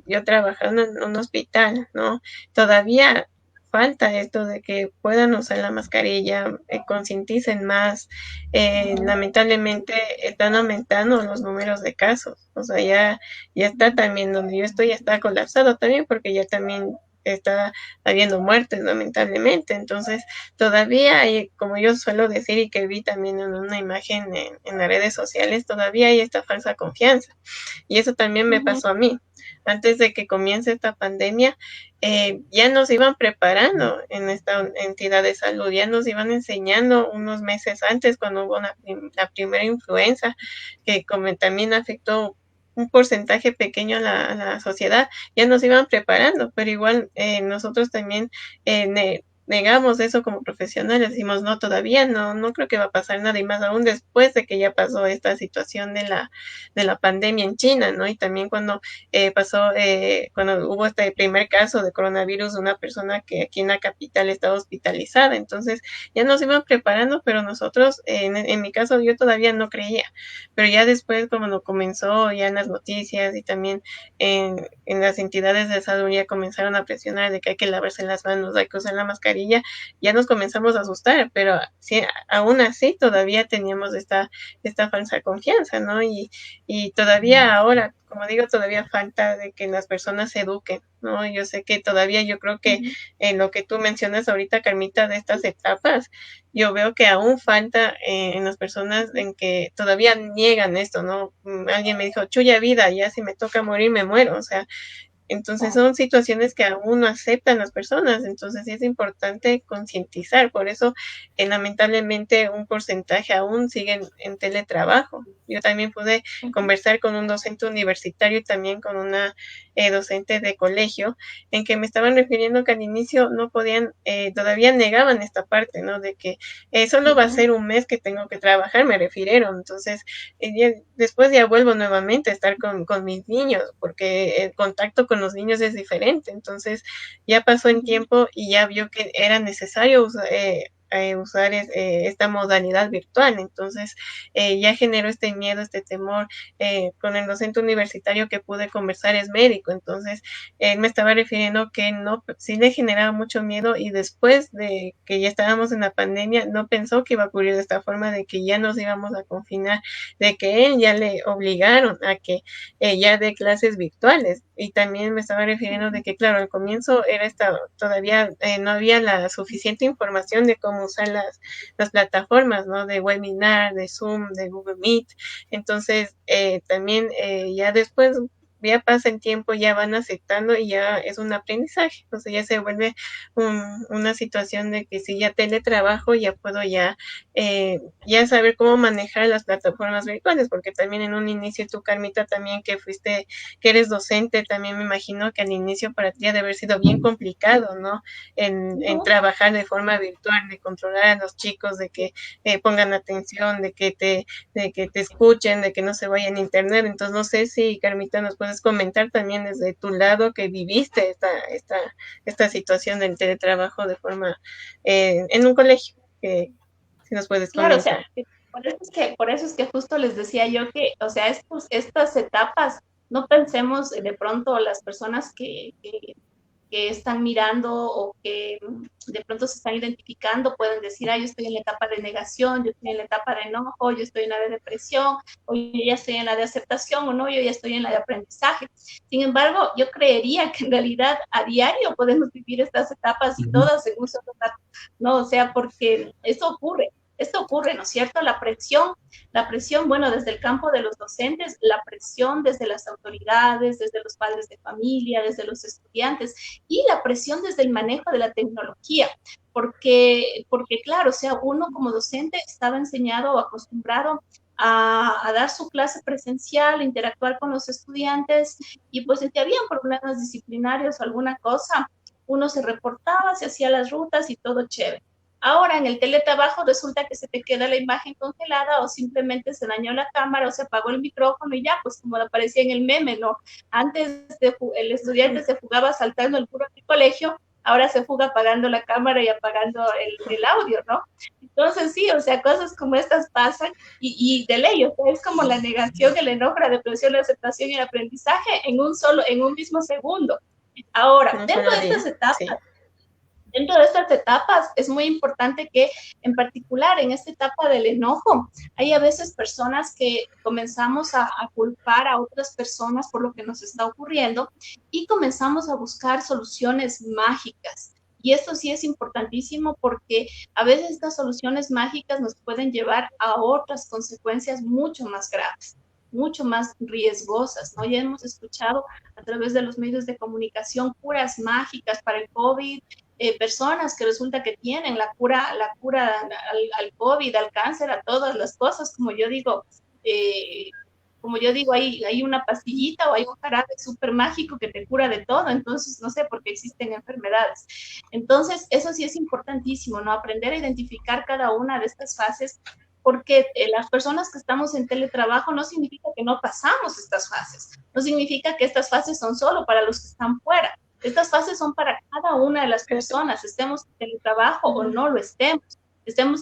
yo trabajando en un hospital, ¿no? Todavía falta esto de que puedan usar la mascarilla, concienticen más. Lamentablemente están aumentando los números de casos. O sea, ya está también donde yo estoy, ya está colapsado también porque ya también está habiendo muertes lamentablemente. Entonces todavía hay, como yo suelo decir y que vi también en una imagen en las redes sociales, todavía hay esta falsa confianza. Y eso también me pasó a mí. Antes de que comience esta pandemia, ya nos iban preparando en esta entidad de salud, ya nos iban enseñando unos meses antes cuando hubo la primera influenza, que como también afectó un porcentaje pequeño a la sociedad, ya nos iban preparando, pero igual nosotros también negamos eso como profesionales, decimos, no, todavía no creo que va a pasar nada, y más aún después de que ya pasó esta situación de la pandemia en China, ¿no? Y también cuando cuando hubo este primer caso de coronavirus de una persona que aquí en la capital estaba hospitalizada, entonces ya nos iban preparando, pero nosotros, en mi caso, yo todavía no creía, pero ya después, como nos comenzó ya en las noticias y también en las entidades de salud ya comenzaron a presionar de que hay que lavarse las manos, hay que usar la mascarilla, ya nos comenzamos a asustar, pero sí, aún así todavía teníamos esta falsa confianza, ¿no? Y todavía ahora, como digo, todavía falta de que las personas se eduquen, ¿no? Yo sé que todavía, yo creo que en lo que tú mencionas ahorita, Carmita, de estas etapas, yo veo que aún falta en las personas en que todavía niegan esto, ¿no? Alguien me dijo, chuya vida, ya si me toca morir, me muero, o sea, entonces son situaciones que aún no aceptan las personas, entonces sí es importante concientizar, por eso lamentablemente un porcentaje aún sigue en teletrabajo. Yo también pude conversar con un docente universitario y también con una docente de colegio, en que me estaban refiriendo que al inicio no podían, todavía negaban esta parte, ¿no? De que solo va a ser un mes que tengo que trabajar, me refirieron, entonces después ya vuelvo nuevamente a estar con mis niños, porque el contacto con los niños es diferente, entonces ya pasó el tiempo y ya vio que era necesario usar esta modalidad virtual, entonces ya generó este miedo, este temor. Con el docente universitario que pude conversar es médico, entonces él me estaba refiriendo que no, sí le generaba mucho miedo y después de que ya estábamos en la pandemia no pensó que iba a ocurrir de esta forma, de que ya nos íbamos a confinar, de que él ya le obligaron a que ya dé clases virtuales. Y también me estaba refiriendo de que, claro, al comienzo todavía no había la suficiente información de cómo usar las plataformas, ¿no? De webinar, de Zoom, de Google Meet. Entonces, también ya después ya pasa el tiempo, ya van aceptando y ya es un aprendizaje, o sea, ya se vuelve una situación de que si ya teletrabajo, ya puedo ya saber cómo manejar las plataformas virtuales, porque también en un inicio tú, Carmita, también que eres docente, también me imagino que al inicio para ti ha de haber sido bien complicado, ¿no? En trabajar de forma virtual, de controlar a los chicos, de que pongan atención, de que te escuchen, de que no se vayan a internet. Entonces, no sé si, Carmita, nos puedes comentar también desde tu lado que viviste esta situación del teletrabajo de forma en un colegio, que si nos puedes comentar. Claro, o sea, por eso es que justo les decía yo que, o sea, estas etapas, no pensemos de pronto las personas que están mirando o que de pronto se están identificando, pueden decir, yo estoy en la etapa de negación, yo estoy en la etapa de enojo, yo estoy en la de depresión, o yo ya estoy en la de aceptación, o no, yo ya estoy en la de aprendizaje. Sin embargo, yo creería que en realidad a diario podemos vivir estas etapas y todas según su etapa, ¿no? O sea, porque esto ocurre, ¿no es cierto? La presión, bueno, desde el campo de los docentes, la presión desde las autoridades, desde los padres de familia, desde los estudiantes, y la presión desde el manejo de la tecnología, porque claro, o sea, uno como docente estaba enseñado o acostumbrado a dar su clase presencial, interactuar con los estudiantes, y pues si habían problemas disciplinarios o alguna cosa, uno se reportaba, se hacía las rutas y todo chévere. Ahora en el teletrabajo resulta que se te queda la imagen congelada o simplemente se dañó la cámara o se apagó el micrófono y ya, pues como aparecía en el meme, ¿no? Antes el estudiante se fugaba saltando el muro del colegio, ahora se fuga apagando la cámara y apagando el audio, ¿no? Entonces sí, o sea, cosas como estas pasan y de ley, o sea, es como la negación, el enojo, la depresión, la aceptación y el aprendizaje en un mismo segundo. Ahora, No solo día, sí. dentro de estas etapas es muy importante que, en particular en esta etapa del enojo, hay a veces personas que comenzamos a culpar a otras personas por lo que nos está ocurriendo y comenzamos a buscar soluciones mágicas. Y esto sí es importantísimo porque a veces estas soluciones mágicas nos pueden llevar a otras consecuencias mucho más graves, mucho más riesgosas, ¿no? Ya hemos escuchado a través de los medios de comunicación curas mágicas para el COVID, personas que resulta que tienen la cura al COVID, al cáncer, a todas las cosas, como yo digo, hay una pastillita o hay un jarabe súper mágico que te cura de todo, entonces no sé por qué existen enfermedades. Entonces, eso sí es importantísimo, ¿no? Aprender a identificar cada una de estas fases, porque las personas que estamos en teletrabajo no significa que no pasamos estas fases, no significa que estas fases son solo para los que están fuera. Estas fases son para cada una de las personas, estemos en teletrabajo o no lo estemos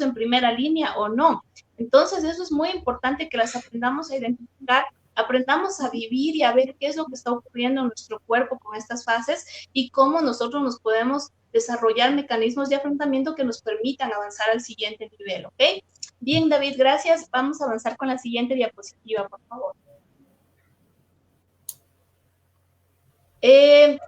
en primera línea o no. Entonces, eso es muy importante que las aprendamos a identificar, aprendamos a vivir y a ver qué es lo que está ocurriendo en nuestro cuerpo con estas fases y cómo nosotros nos podemos desarrollar mecanismos de afrontamiento que nos permitan avanzar al siguiente nivel, ¿ok? Bien, David, gracias. Vamos a avanzar con la siguiente diapositiva, por favor.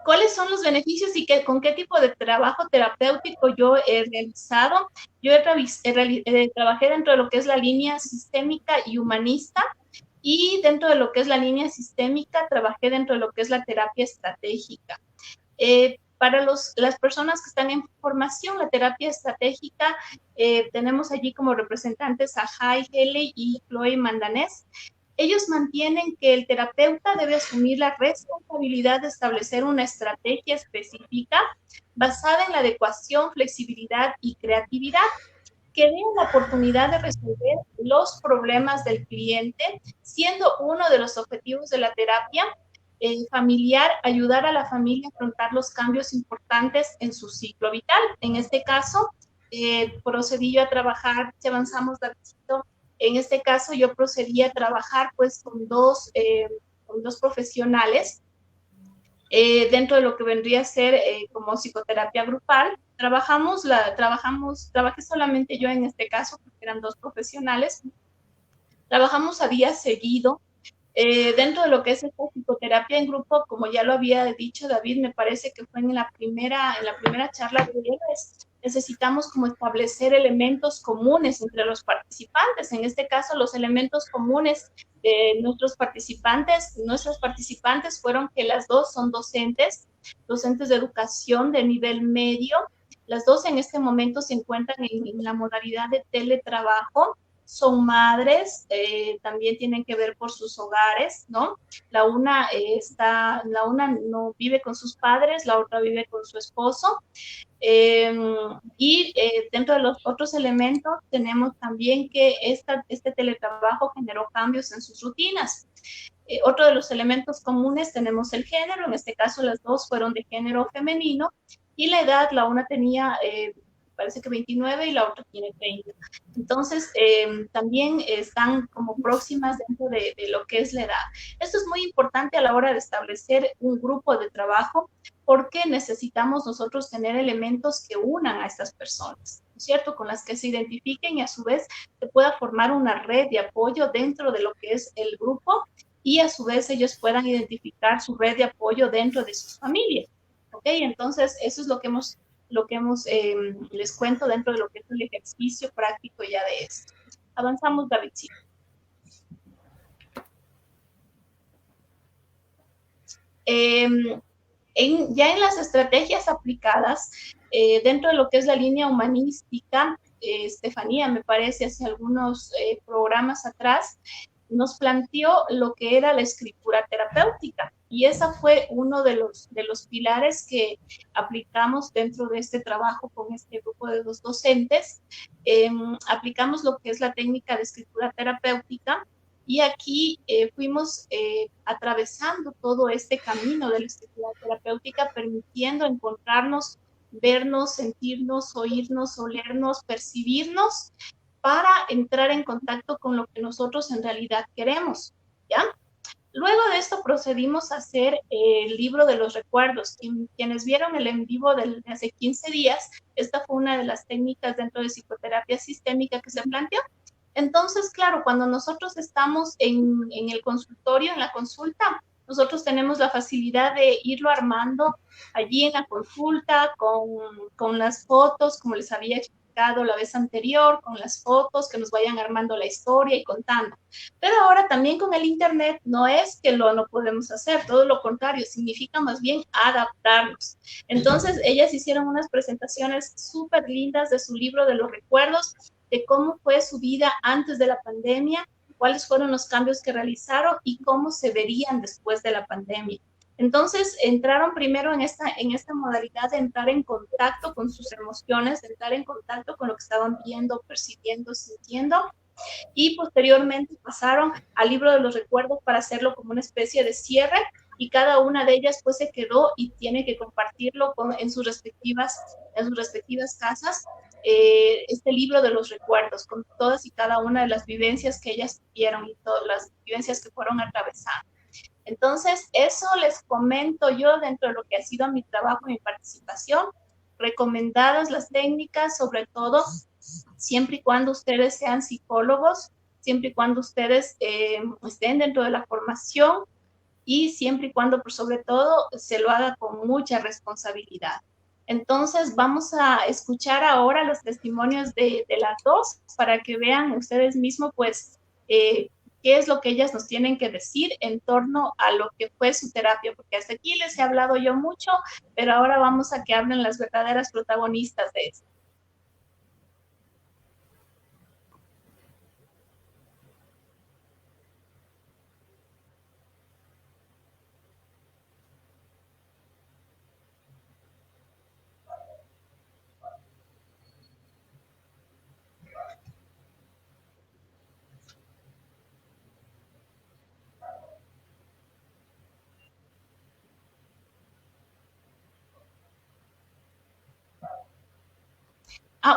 ¿Cuáles son los beneficios y con qué tipo de trabajo terapéutico yo he realizado? Yo trabajé dentro de lo que es la línea sistémica y humanista, y dentro de lo que es la línea sistémica trabajé dentro de lo que es la terapia estratégica. Para las personas que están en formación, la terapia estratégica, tenemos allí como representantes a Jai Hele y Chloe Mandanés. Ellos mantienen que el terapeuta debe asumir la responsabilidad de establecer una estrategia específica basada en la adecuación, flexibilidad y creatividad, que den la oportunidad de resolver los problemas del cliente, siendo uno de los objetivos de la terapia familiar, ayudar a la familia a afrontar los cambios importantes en su ciclo vital. En este caso, procedí yo a trabajar, si avanzamos, Davidcito, en este caso yo procedí a trabajar pues con dos profesionales dentro de lo que vendría a ser como psicoterapia grupal. Trabajé solamente yo en este caso, porque eran dos profesionales. Trabajamos a día seguido. Dentro de lo que es esta psicoterapia en grupo, como ya lo había dicho David, me parece que fue en la primera charla de héroes, necesitamos como establecer elementos comunes entre los participantes. En este caso, los elementos comunes de nuestros participantes fueron que las dos son docentes de educación de nivel medio. Las dos en este momento se encuentran en la modalidad de teletrabajo. Son madres, también tienen que ver por sus hogares, ¿no? La una no vive con sus padres, la otra vive con su esposo. Dentro de los otros elementos tenemos también que este teletrabajo generó cambios en sus rutinas. Otro de los elementos comunes tenemos el género, en este caso las dos fueron de género femenino, y la edad, la una tenía parece que 29 y la otra tiene 30. Entonces, también están como próximas dentro de lo que es la edad. Esto es muy importante a la hora de establecer un grupo de trabajo, porque necesitamos nosotros tener elementos que unan a estas personas, ¿no es cierto? Con las que se identifiquen y a su vez se pueda formar una red de apoyo dentro de lo que es el grupo, y a su vez ellos puedan identificar su red de apoyo dentro de sus familias. ¿Ok? Entonces, eso es lo que les cuento dentro de lo que es el ejercicio práctico ya de esto. Avanzamos, David. Sí. Ya en las estrategias aplicadas, dentro de lo que es la línea humanística, Estefanía, me parece, hace algunos programas atrás, nos planteó lo que era la escritura terapéutica. Y esa fue uno de los pilares que aplicamos dentro de este trabajo con este grupo de dos docentes. Aplicamos lo que es la técnica de escritura terapéutica y aquí fuimos atravesando todo este camino de la escritura terapéutica, permitiendo encontrarnos, vernos, sentirnos, oírnos, olernos, percibirnos, para entrar en contacto con lo que nosotros en realidad queremos, ¿ya? Luego de esto procedimos a hacer el libro de los recuerdos. Quienes vieron el en vivo de hace 15 días, esta fue una de las técnicas dentro de psicoterapia sistémica que se planteó. Entonces, claro, cuando nosotros estamos en el consultorio, en la consulta, nosotros tenemos la facilidad de irlo armando allí en la consulta con las fotos, como les había explicado la vez anterior, con las fotos que nos vayan armando la historia y contando. Pero ahora también con el internet no es que no podemos hacer, todo lo contrario, significa más bien adaptarnos. Entonces, ellas hicieron unas presentaciones súper lindas de su libro de los recuerdos, de cómo fue su vida antes de la pandemia, cuáles fueron los cambios que realizaron y cómo se verían después de la pandemia. Entonces, entraron primero en esta modalidad de entrar en contacto con sus emociones, de entrar en contacto con lo que estaban viendo, percibiendo, sintiendo, y posteriormente pasaron al libro de los recuerdos para hacerlo como una especie de cierre, y cada una de ellas pues se quedó y tiene que compartirlo en sus respectivas casas, este libro de los recuerdos, con todas y cada una de las vivencias que ellas tuvieron y todas las vivencias que fueron atravesando. Entonces, eso les comento yo dentro de lo que ha sido mi trabajo y mi participación. Recomendadas las técnicas, sobre todo, siempre y cuando ustedes sean psicólogos, siempre y cuando ustedes estén dentro de la formación y siempre y cuando, por sobre todo, se lo haga con mucha responsabilidad. Entonces, vamos a escuchar ahora los testimonios de las dos para que vean ustedes mismos, pues, qué es lo que ellas nos tienen que decir en torno a lo que fue su terapia, porque hasta aquí les he hablado yo mucho, pero ahora vamos a que hablen las verdaderas protagonistas de esto.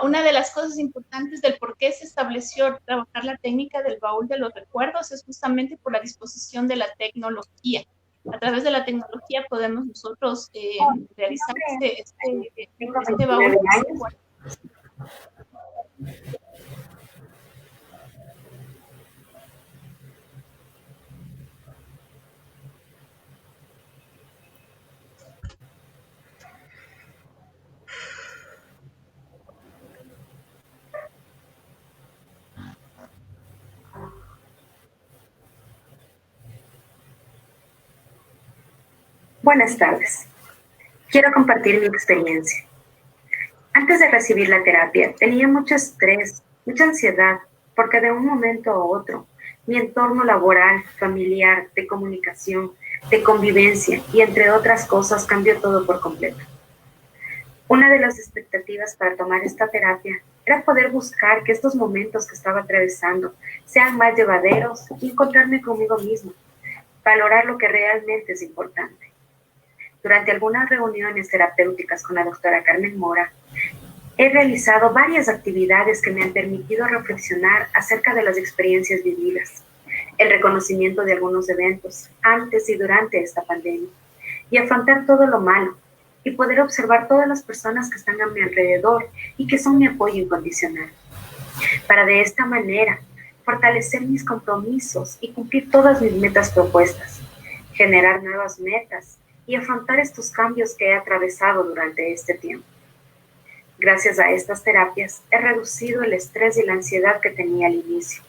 Una de las cosas importantes del por qué se estableció trabajar la técnica del baúl de los recuerdos es justamente por la disposición de la tecnología. A través de la tecnología podemos nosotros realizar este baúl de los recuerdos. Buenas tardes. Quiero compartir mi experiencia. Antes de recibir la terapia, tenía mucho estrés, mucha ansiedad, porque de un momento a otro, mi entorno laboral, familiar, de comunicación, de convivencia y entre otras cosas cambió todo por completo. Una de las expectativas para tomar esta terapia era poder buscar que estos momentos que estaba atravesando sean más llevaderos y encontrarme conmigo misma, valorar lo que realmente es importante. Durante algunas reuniones terapéuticas con la doctora Carmen Mora, he realizado varias actividades que me han permitido reflexionar acerca de las experiencias vividas, el reconocimiento de algunos eventos antes y durante esta pandemia, y afrontar todo lo malo, y poder observar todas las personas que están a mi alrededor y que son mi apoyo incondicional, para de esta manera fortalecer mis compromisos y cumplir todas mis metas propuestas, generar nuevas metas y afrontar estos cambios que he atravesado durante este tiempo. Gracias a estas terapias he reducido el estrés y la ansiedad que tenía al inicio,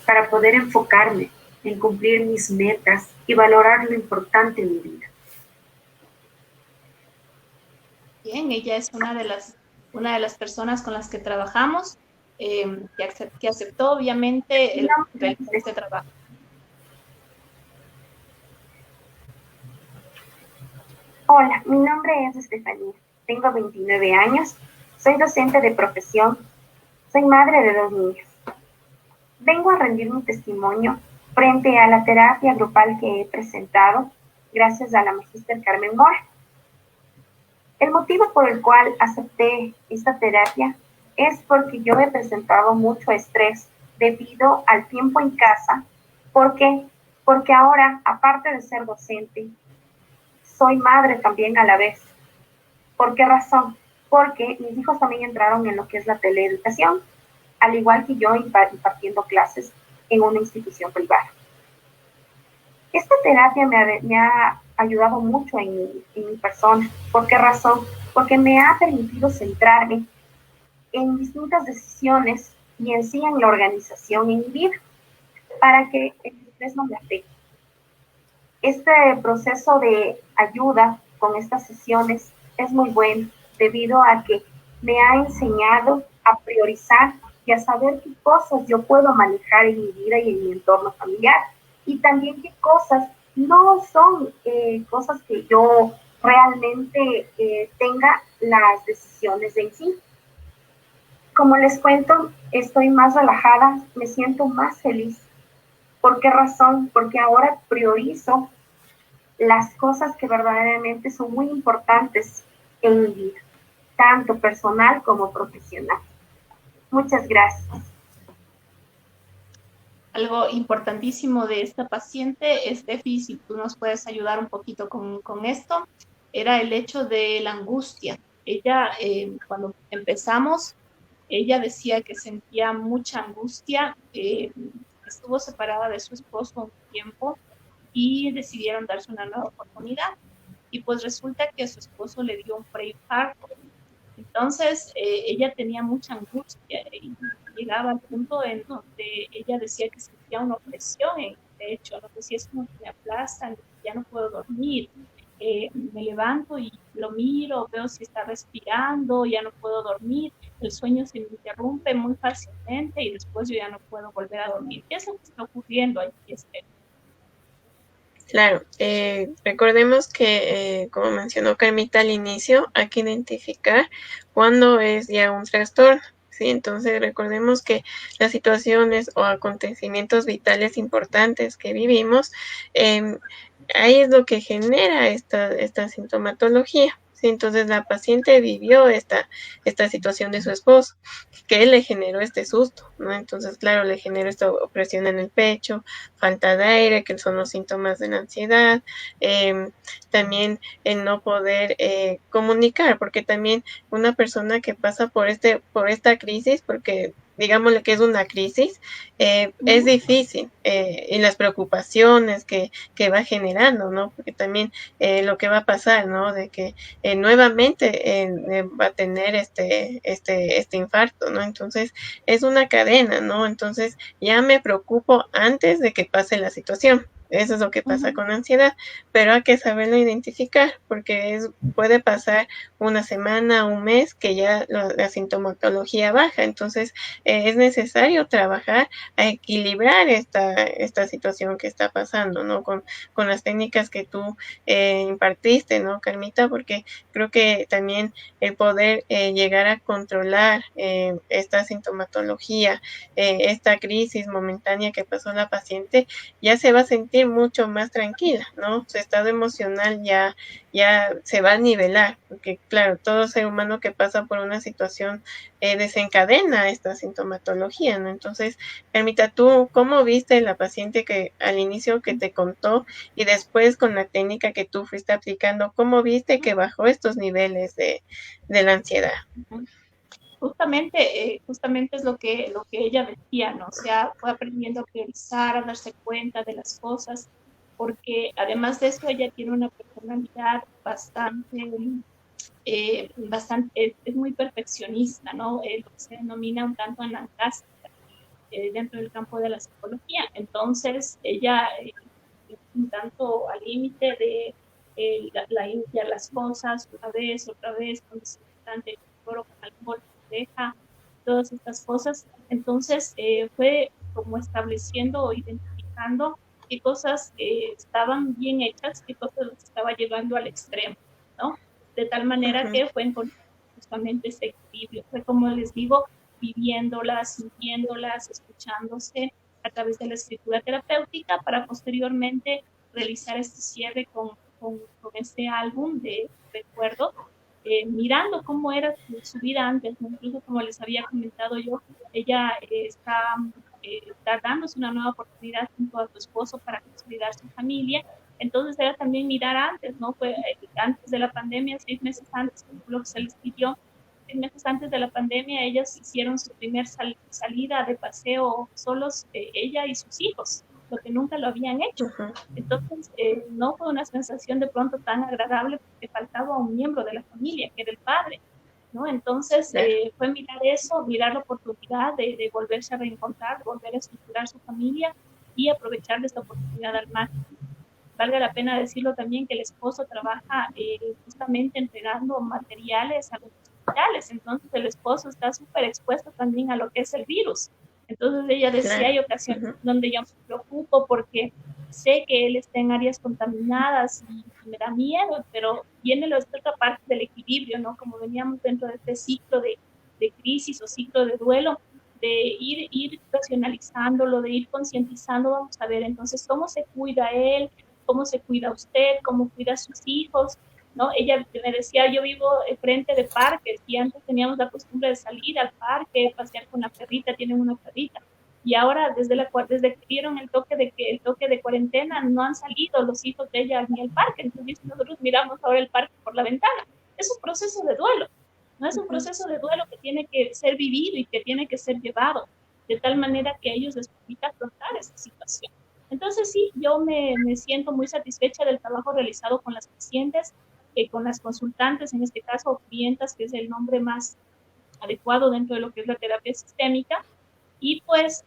para poder enfocarme en cumplir mis metas y valorar lo importante en mi vida. Bien, ella es una de las personas con las que trabajamos, que aceptó obviamente el realizar este trabajo. Hola, mi nombre es Estefanía, tengo 29 años, soy docente de profesión, soy madre de 2 niñas. Vengo a rendir mi testimonio frente a la terapia grupal que he presentado gracias a la magíster Carmen Mora. El motivo por el cual acepté esta terapia es porque yo he presentado mucho estrés debido al tiempo en casa. ¿Por qué? Porque ahora, aparte de ser docente, soy madre también a la vez. ¿Por qué razón? Porque mis hijos también entraron en lo que es la teleeducación, al igual que yo impartiendo clases en una institución privada. Esta terapia me ha ayudado mucho en mi persona. ¿Por qué razón? Porque me ha permitido centrarme en distintas decisiones y en sí en la organización en mi vida para que el estrés no me afecte. Este proceso de ayuda con estas sesiones es muy bueno debido a que me ha enseñado a priorizar y a saber qué cosas yo puedo manejar en mi vida y en mi entorno familiar y también qué cosas no son cosas que yo realmente tenga las decisiones en sí. Como les cuento, estoy más relajada, me siento más feliz. ¿Por qué razón? Porque ahora priorizo las cosas que verdaderamente son muy importantes en mi vida, tanto personal como profesional. Muchas gracias. Algo importantísimo de esta paciente, Steffi, si tú nos puedes ayudar un poquito con esto, era el hecho de la angustia. Ella, cuando empezamos, ella decía que sentía mucha angustia, estuvo separada de su esposo un tiempo y decidieron darse una nueva oportunidad. Y pues resulta que a su esposo le dio un preinfarto. Entonces, ella tenía mucha angustia y llegaba al punto en donde ella decía que sentía una opresión en el pecho, no sé si es como que me aplastan, ya no puedo dormir. Me levanto y lo miro, veo si está respirando, ya no puedo dormir, el sueño se me interrumpe muy fácilmente y después yo ya no puedo volver a dormir. ¿Qué es lo que está ocurriendo allí, Esther? Claro, recordemos que, como mencionó Carmita al inicio, hay que identificar cuándo es ya un trastorno. Sí, entonces recordemos que las situaciones o acontecimientos vitales importantes que vivimos, ahí es lo que genera esta sintomatología. Sí, entonces la paciente vivió esta situación de su esposo, que le generó este susto, ¿no? Entonces, claro, le generó esta opresión en el pecho, falta de aire, que son los síntomas de la ansiedad, también el no poder comunicar, porque también una persona que pasa por esta crisis, porque digámosle que es una crisis, es difícil, y las preocupaciones que va generando, ¿no? Porque también lo que va a pasar, ¿no? De que nuevamente va a tener este infarto, ¿no? Entonces es una cadena, ¿no? Entonces ya me preocupo antes de que pase la situación. Eso es lo que pasa con ansiedad, pero hay que saberlo identificar porque puede pasar una semana, un mes que ya la sintomatología baja. Entonces es necesario trabajar a equilibrar esta situación que está pasando, ¿no? Con las técnicas que tú impartiste, ¿no, Carmita? Porque creo que también el poder llegar a controlar esta sintomatología, esta crisis momentánea que pasó la paciente, ya se va a sentir mucho más tranquila, ¿no? Su estado emocional ya se va a nivelar, porque claro, todo ser humano que pasa por una situación desencadena esta sintomatología, ¿no? Entonces, Ermita, ¿tú cómo viste la paciente que al inicio que te contó y después con la técnica que tú fuiste aplicando, cómo viste que bajó estos niveles de la ansiedad? Justamente es lo que ella decía, ¿no? O sea, fue aprendiendo a priorizar, a darse cuenta de las cosas, porque además de eso ella tiene una personalidad es muy perfeccionista, ¿no? Lo que se denomina un tanto anancástica dentro del campo de la psicología. Entonces, ella un tanto al límite limpiar las cosas otra vez, con desinfectante, cloro, con alcohol, deja, todas estas cosas. Entonces fue como estableciendo o identificando qué cosas estaban bien hechas, qué cosas las estaba llevando al extremo, ¿no? De tal manera que fue encontrar justamente ese equilibrio. Fue, como les digo, viviéndolas, sintiéndolas, escuchándose a través de la escritura terapéutica para posteriormente realizar este cierre con este álbum de recuerdo, mirando cómo era su vida antes, ¿no? Incluso como les había comentado yo, ella está dándose una nueva oportunidad junto a su esposo para consolidar su familia. Entonces era también mirar antes, ¿no? Fue antes de la pandemia, 6 meses antes, lo que se les pidió, 6 meses antes de la pandemia, ellas hicieron su primer salida de paseo solos, ella y sus hijos, lo que nunca lo habían hecho. Entonces, no fue una sensación de pronto tan agradable porque faltaba un miembro de la familia, que era el padre, ¿no? Entonces, fue mirar eso, mirar la oportunidad de volverse a reencontrar, de volver a estructurar su familia y aprovechar de esta oportunidad al máximo. Valga la pena decirlo también que el esposo trabaja justamente entregando materiales a los hospitales, entonces el esposo está súper expuesto también a lo que es el virus. Entonces ella decía, hay ocasiones donde yo me preocupo porque sé que él está en áreas contaminadas y me da miedo, pero viene la otra parte del equilibrio, ¿no? Como veníamos dentro de este ciclo de crisis o ciclo de duelo, de ir racionalizándolo, de ir concientizando, vamos a ver entonces cómo se cuida él, cómo se cuida usted, cómo cuida a sus hijos, ¿no? Ella me decía, yo vivo frente de parques y antes teníamos la costumbre de salir al parque, pasear con la perrita, tienen una perrita, y ahora desde que dieron el toque de cuarentena no han salido los hijos de ella ni al parque, entonces nosotros miramos ahora el parque por la ventana. Es un proceso de duelo, ¿no? Es un proceso de duelo que tiene que ser vivido y que tiene que ser llevado, de tal manera que a ellos les permita afrontar esta situación. Entonces sí, yo me siento muy satisfecha del trabajo realizado con las pacientes, con las consultantes, en este caso, o clientas, que es el nombre más adecuado dentro de lo que es la terapia sistémica. Y pues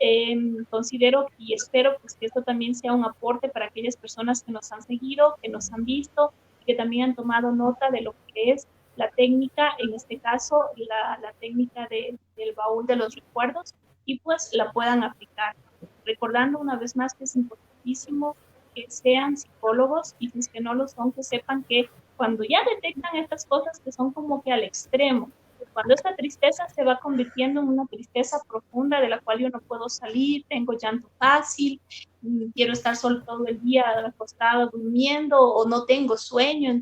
considero y espero pues, que esto también sea un aporte para aquellas personas que nos han seguido, que nos han visto, que también han tomado nota de lo que es la técnica, en este caso la técnica del baúl de los recuerdos, y pues la puedan aplicar. Recordando una vez más que es importantísimo que sean psicólogos y si es que no lo son, que sepan que cuando ya detectan estas cosas que son como que al extremo, cuando esta tristeza se va convirtiendo en una tristeza profunda de la cual yo no puedo salir, tengo llanto fácil, quiero estar solo todo el día acostado durmiendo o no tengo sueño,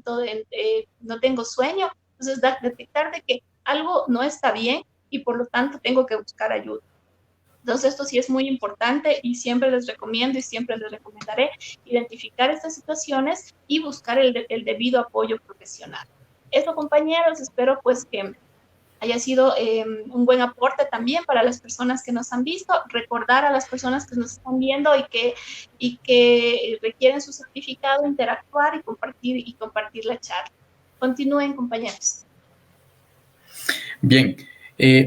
no tengo sueño, entonces detectar de que algo no está bien y por lo tanto tengo que buscar ayuda. Entonces esto sí es muy importante y siempre les recomiendo y siempre les recomendaré identificar estas situaciones y buscar el debido apoyo profesional. Eso, compañeros, espero pues que haya sido un buen aporte también para las personas que nos han visto, recordar a las personas que nos están viendo y que requieren su certificado, interactuar y compartir la charla. Continúen, compañeros. Bien.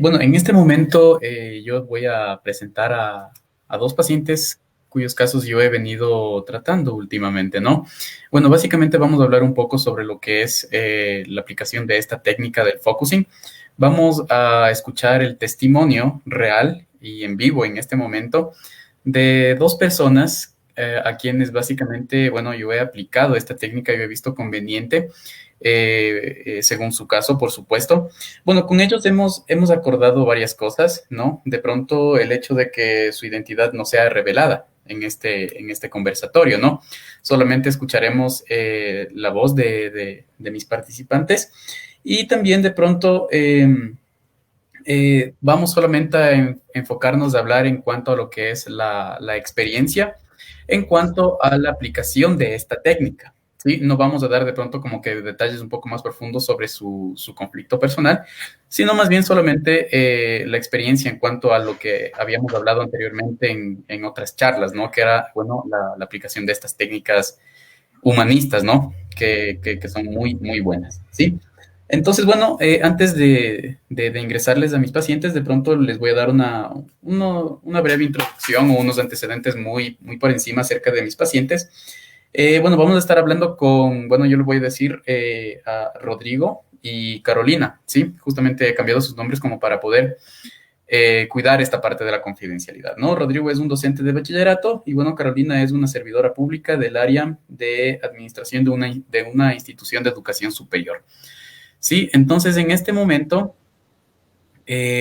Bueno, en este momento yo voy a presentar a 2 pacientes cuyos casos yo he venido tratando últimamente, ¿no? Bueno, básicamente vamos a hablar un poco sobre lo que es la aplicación de esta técnica del focusing. Vamos a escuchar el testimonio real y en vivo en este momento de 2 personas a quienes básicamente, bueno, yo he aplicado esta técnica, yo he visto conveniente, según su caso, por supuesto. Bueno, con ellos hemos acordado varias cosas, ¿no? De pronto el hecho de que su identidad no sea revelada en este conversatorio, ¿no? Solamente escucharemos la voz de mis participantes y también de pronto vamos solamente a enfocarnos a hablar en cuanto a lo que es la experiencia, en cuanto a la aplicación de esta técnica. ¿Sí? No vamos a dar de pronto como que detalles un poco más profundos sobre su conflicto personal, sino más bien solamente la experiencia en cuanto a lo que habíamos hablado anteriormente en otras charlas, ¿no? Que era, bueno, la aplicación de estas técnicas humanistas, ¿no? Que son muy, muy buenas, ¿sí? Entonces, bueno, antes de ingresarles a mis pacientes, de pronto les voy a dar una breve introducción o unos antecedentes muy, muy por encima acerca de mis pacientes. Bueno, vamos a estar hablando con, bueno, yo le voy a decir a Rodrigo y Carolina, ¿sí? Justamente he cambiado sus nombres como para poder cuidar esta parte de la confidencialidad, ¿no? Rodrigo es un docente de bachillerato y, bueno, Carolina es una servidora pública del área de administración de una institución de educación superior. Sí, entonces en este momento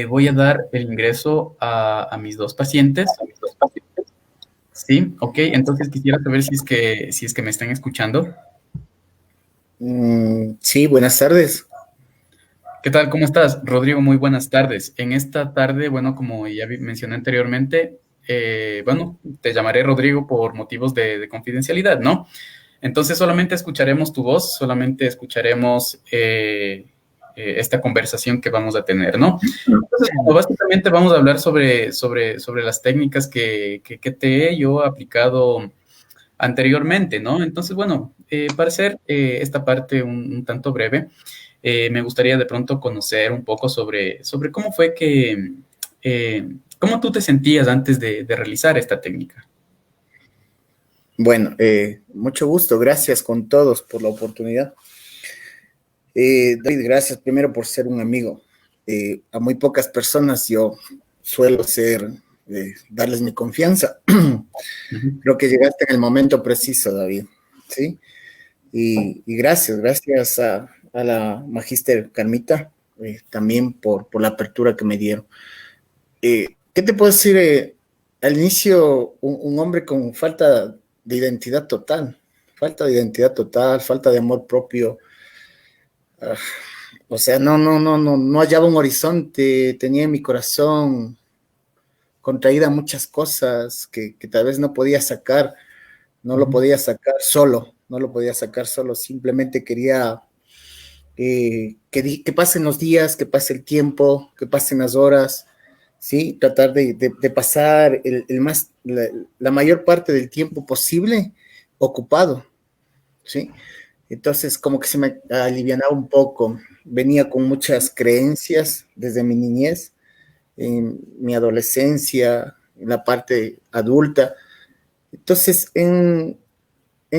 voy a dar el ingreso a mis dos pacientes. Sí, ok, entonces quisiera saber si es que me están escuchando. Sí, buenas tardes. ¿Qué tal? ¿Cómo estás? Rodrigo, muy buenas tardes. En esta tarde, bueno, como ya mencioné anteriormente, bueno, te llamaré Rodrigo por motivos de confidencialidad, ¿no? Entonces solamente escucharemos tu voz, solamente escucharemos esta conversación que vamos a tener, ¿no? Entonces, bueno, básicamente vamos a hablar sobre las técnicas que te he yo aplicado anteriormente, ¿no? Entonces, bueno, para hacer esta parte un tanto breve, me gustaría de pronto conocer un poco sobre cómo fue cómo tú te sentías antes de realizar esta técnica. Bueno, mucho gusto. Gracias con todos por la oportunidad. David, gracias primero por ser un amigo. A muy pocas personas yo suelo darles mi confianza. Ujú. Creo que llegaste en el momento preciso, David. ¿Sí? Y gracias a la magíster Carmita, también por la apertura que me dieron. ¿Qué te puedo decir? Al inicio, un hombre con falta de identidad total, falta de amor propio. ah, o sea, no hallaba un horizonte, tenía en mi corazón contraída muchas cosas que tal vez no podía sacar, no lo Ujú. podía sacar solo, no lo podía sacar solo, simplemente quería que pasen los días, que pase el tiempo, que pasen las horas, ¿sí? Tratar de pasar la mayor parte del tiempo posible ocupado, ¿sí? Entonces, como que se me alivianaba un poco. Venía con muchas creencias desde mi niñez, en mi adolescencia, en la parte adulta. Entonces, en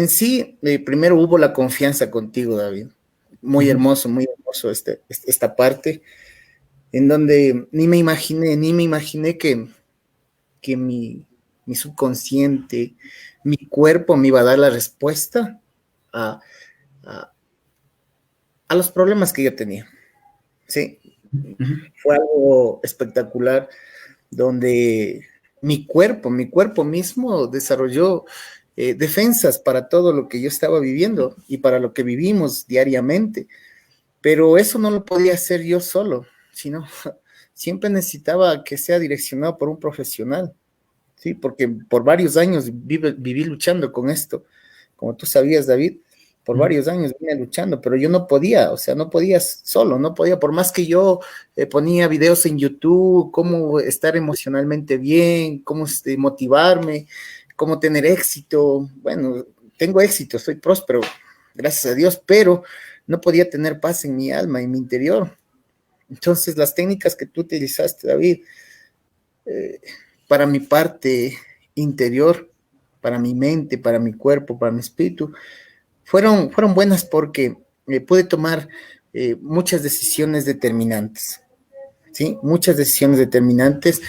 sí, primero hubo la confianza contigo, David. Ujú. Muy hermoso esta parte, en donde ni me imaginé que mi subconsciente, mi cuerpo me iba a dar la respuesta a, a, a los problemas que yo tenía. Sí, Ujú. fue algo espectacular donde mi cuerpo mismo desarrolló defensas para todo lo que yo estaba viviendo y para lo que vivimos diariamente. Pero eso no lo podía hacer yo solo, sino siempre necesitaba que sea direccionado por un profesional, ¿sí? Porque por varios años viví luchando con esto. Como tú sabías, David, por Ujú. varios años vine luchando, pero yo no podía, o sea, no podía solo, no podía, por más que yo ponía videos en YouTube, cómo estar emocionalmente bien, cómo motivarme, cómo tener éxito. Bueno, tengo éxito, soy próspero, gracias a Dios, pero no podía tener paz en mi alma, en mi interior. Entonces, las técnicas que tú utilizaste, David, eh, para mi parte interior, para mi mente, para mi cuerpo, para mi espíritu, fueron buenas porque pude tomar muchas decisiones determinantes, ¿sí? Muchas decisiones determinantes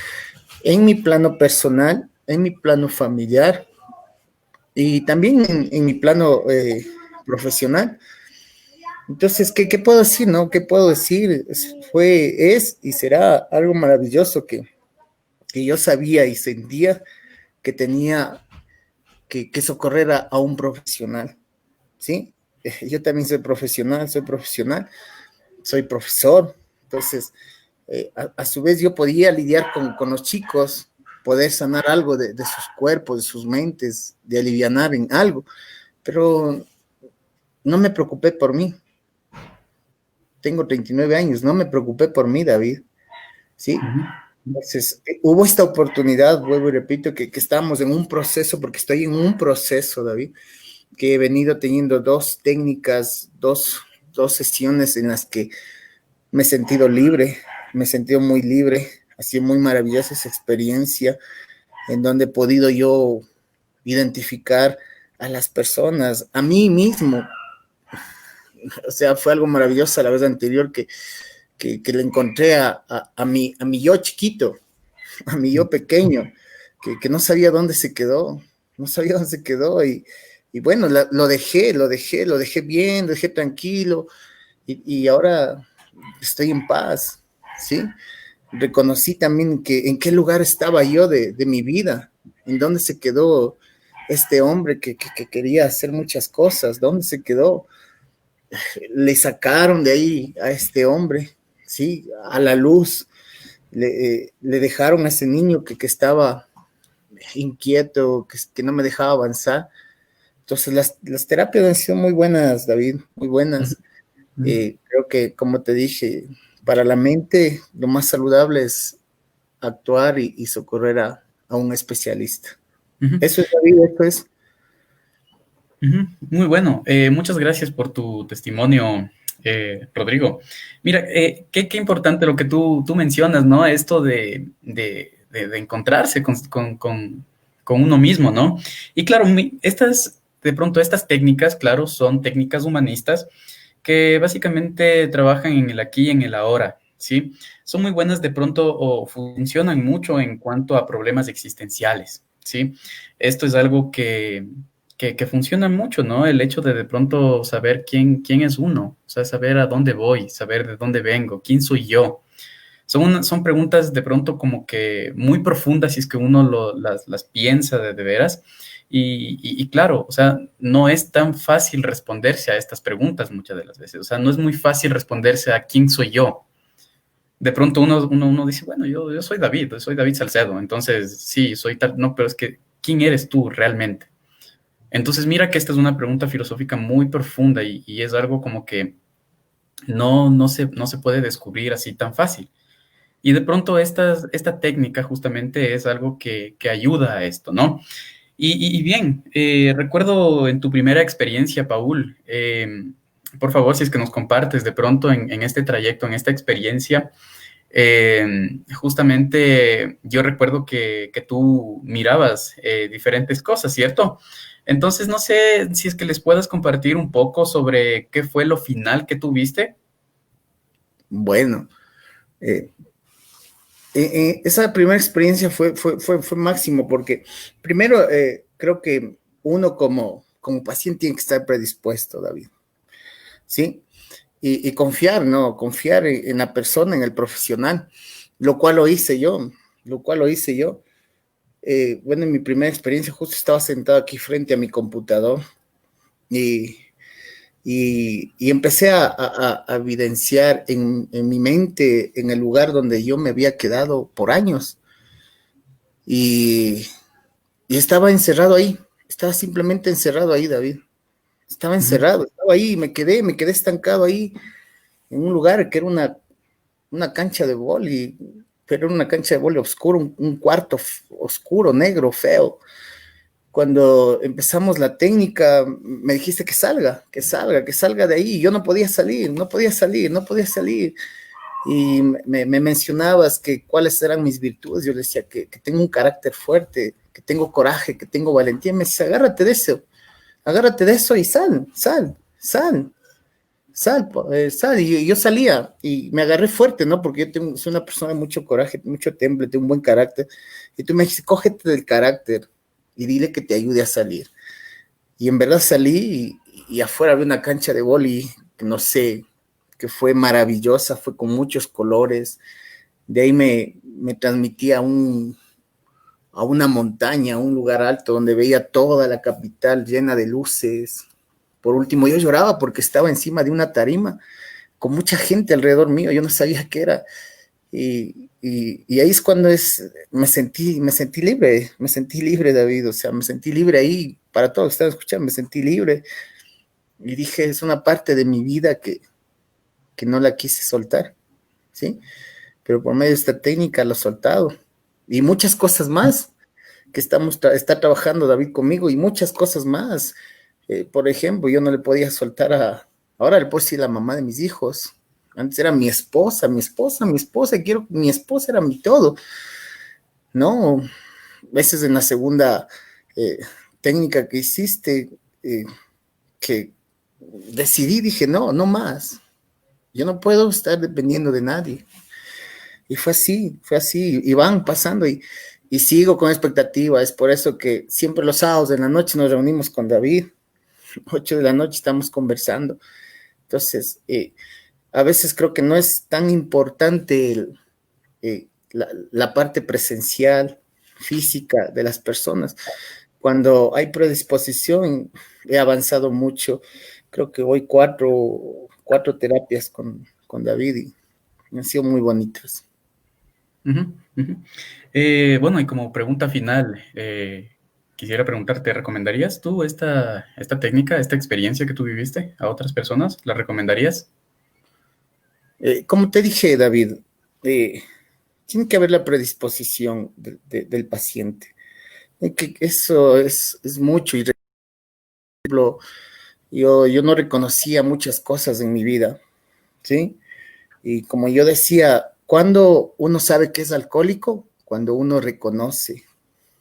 en mi plano personal, en mi plano familiar y también en mi plano profesional. Entonces, ¿qué puedo decir, no? ¿Qué puedo decir? Es y será algo maravilloso que yo sabía y sentía que tenía que socorrer a un profesional, ¿sí? Yo también soy profesional, soy profesor, entonces, a su vez yo podía lidiar con los chicos, poder sanar algo de sus cuerpos, de sus mentes, de alivianar en algo, pero no me preocupé por mí. Tengo 39 años, no me preocupé por mí, David, ¿sí? Ujú. Entonces, hubo esta oportunidad, vuelvo y repito, que estamos en un proceso, porque estoy en un proceso, David, que he venido teniendo dos técnicas, dos sesiones en las que me he sentido libre, me he sentido muy libre, ha sido muy maravillosa esa experiencia en donde he podido yo identificar a las personas, a mí mismo. O sea, fue algo maravilloso la vez anterior que le encontré a mi yo chiquito, a mi yo pequeño, que no sabía dónde se quedó, no sabía dónde se quedó, y bueno, lo dejé bien, lo dejé tranquilo, y ahora estoy en paz, ¿sí? Reconocí también que en qué lugar estaba yo de mi vida, en dónde se quedó este hombre que quería hacer muchas cosas, dónde se quedó. Le sacaron de ahí a este hombre, ¿sí? A la luz, le dejaron a ese niño que estaba inquieto, que no me dejaba avanzar. Entonces las terapias han sido muy buenas, David, muy buenas. Creo que, como te dije, para la mente lo más saludable es actuar y socorrer a un especialista. Eso es, David, eso es. Muy bueno. Muchas gracias por tu testimonio, Rodrigo. Mira, qué importante lo que tú mencionas, ¿no? Esto de encontrarse con uno mismo, ¿no? Y claro, de pronto estas técnicas, claro, son técnicas humanistas que básicamente trabajan en el aquí y en el ahora, ¿sí? Son muy buenas de pronto o funcionan mucho en cuanto a problemas existenciales, ¿sí? Esto es algo que funciona mucho, ¿no? El hecho de pronto saber quién es uno, o sea, saber a dónde voy, saber de dónde vengo, quién soy yo. Son preguntas de pronto como que muy profundas si es que uno las piensa de veras. Y claro, o sea, no es tan fácil responderse a estas preguntas muchas de las veces. O sea, no es muy fácil responderse a quién soy yo. De pronto uno dice, bueno, yo soy David Salcedo, entonces sí, soy tal, no, pero es que, ¿quién eres tú realmente? Entonces, mira que esta es una pregunta filosófica muy profunda y es algo como que no se puede descubrir así tan fácil. Y de pronto esta técnica justamente es algo que ayuda a esto, ¿no? Y bien, recuerdo en tu primera experiencia, Paul, por favor, si es que nos compartes de pronto en este trayecto, en esta experiencia, justamente yo recuerdo que tú mirabas diferentes cosas, ¿cierto? Entonces, no sé si es que les puedas compartir un poco sobre qué fue lo final que tuviste. Bueno, esa primera experiencia fue máximo, porque primero creo que uno como paciente tiene que estar predispuesto, David, ¿sí? Y confiar, ¿no? Confiar en la persona, en el profesional, lo cual lo hice yo. Bueno, en mi primera experiencia justo estaba sentado aquí frente a mi computador y empecé a evidenciar en mi mente, en el lugar donde yo me había quedado por años. Y estaba encerrado ahí, estaba simplemente encerrado ahí, David. Estaba encerrado, estaba ahí, me quedé estancado ahí, en un lugar que era una cancha de vóley, pero era una cancha de vóley oscuro, un cuarto oscuro, negro, feo. Cuando empezamos la técnica, me dijiste que salga de ahí. Yo no podía salir. Y me mencionabas que cuáles eran mis virtudes. Yo le decía que tengo un carácter fuerte, que tengo coraje, que tengo valentía. Me decía, agárrate de eso y sal. Y yo salía y me agarré fuerte, ¿no? Porque soy una persona de mucho coraje, mucho temple, tengo un buen carácter. Y tú me dijiste, cógete del carácter y dile que te ayude a salir. Y en verdad salí y afuera había una cancha de vóley, que no sé, que fue maravillosa, fue con muchos colores. De ahí me transmitía a una montaña, a un lugar alto donde veía toda la capital llena de luces. Por último, yo lloraba porque estaba encima de una tarima con mucha gente alrededor mío, yo no sabía qué era. Y ahí es cuando me sentí libre, David, o sea, me sentí libre ahí, para todos los que están escuchando, me sentí libre. Y dije, es una parte de mi vida que no la quise soltar, ¿sí? Pero por medio de esta técnica lo he soltado. Y muchas cosas más que está trabajando David conmigo, y muchas cosas más. Por ejemplo, yo no le podía soltar ahora le puedo decir la mamá de mis hijos. Antes era mi esposa, mi esposa era mi todo. No, a veces en la segunda técnica que hiciste, que decidí, dije, no, no más. Yo no puedo estar dependiendo de nadie. Y fue así, y van pasando y sigo con expectativa. Es por eso que siempre los sábados en la noche nos reunimos con David, 8 de la noche estamos conversando. Entonces, a veces creo que no es tan importante la parte presencial, física de las personas. Cuando hay predisposición, he avanzado mucho. Creo que voy cuatro terapias con David y han sido muy bonitas. Ujú, ujú. Bueno, y como pregunta final, quisiera preguntarte, ¿recomendarías tú esta técnica, esta experiencia que tú viviste a otras personas? ¿La recomendarías? Como te dije, David, tiene que haber la predisposición del paciente. Que eso es mucho. Y, por ejemplo, yo no reconocía muchas cosas en mi vida, ¿sí? Y como yo decía, ¿cuándo uno sabe que es alcohólico? Cuando uno reconoce,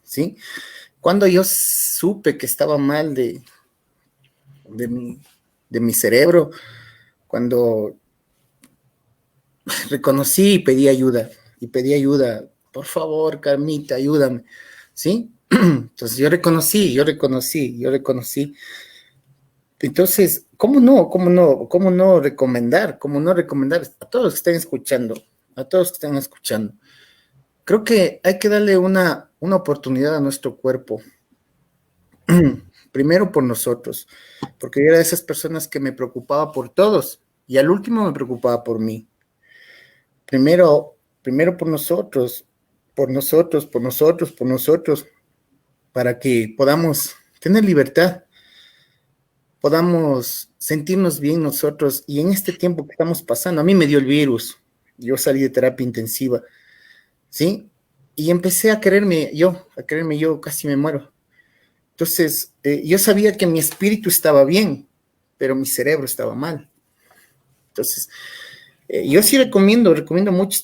¿sí? Cuando yo supe que estaba mal de mi cerebro, cuando reconocí y pedí ayuda, por favor, Carmita, ayúdame, ¿sí? Entonces yo reconocí. Entonces, ¿cómo no recomendar? ¿Cómo no recomendar a todos los que estén escuchando? A todos los que estén escuchando. Creo que hay que darle una oportunidad a nuestro cuerpo. Primero por nosotros, porque yo era de esas personas que me preocupaba por todos y al último me preocupaba por mí. Primero por nosotros, para que podamos tener libertad, podamos sentirnos bien nosotros. Y en este tiempo que estamos pasando, a mí me dio el virus, yo salí de terapia intensiva, ¿sí? Y empecé a quererme yo, casi me muero. Entonces, yo sabía que mi espíritu estaba bien, pero mi cerebro estaba mal. Entonces, yo sí recomiendo mucho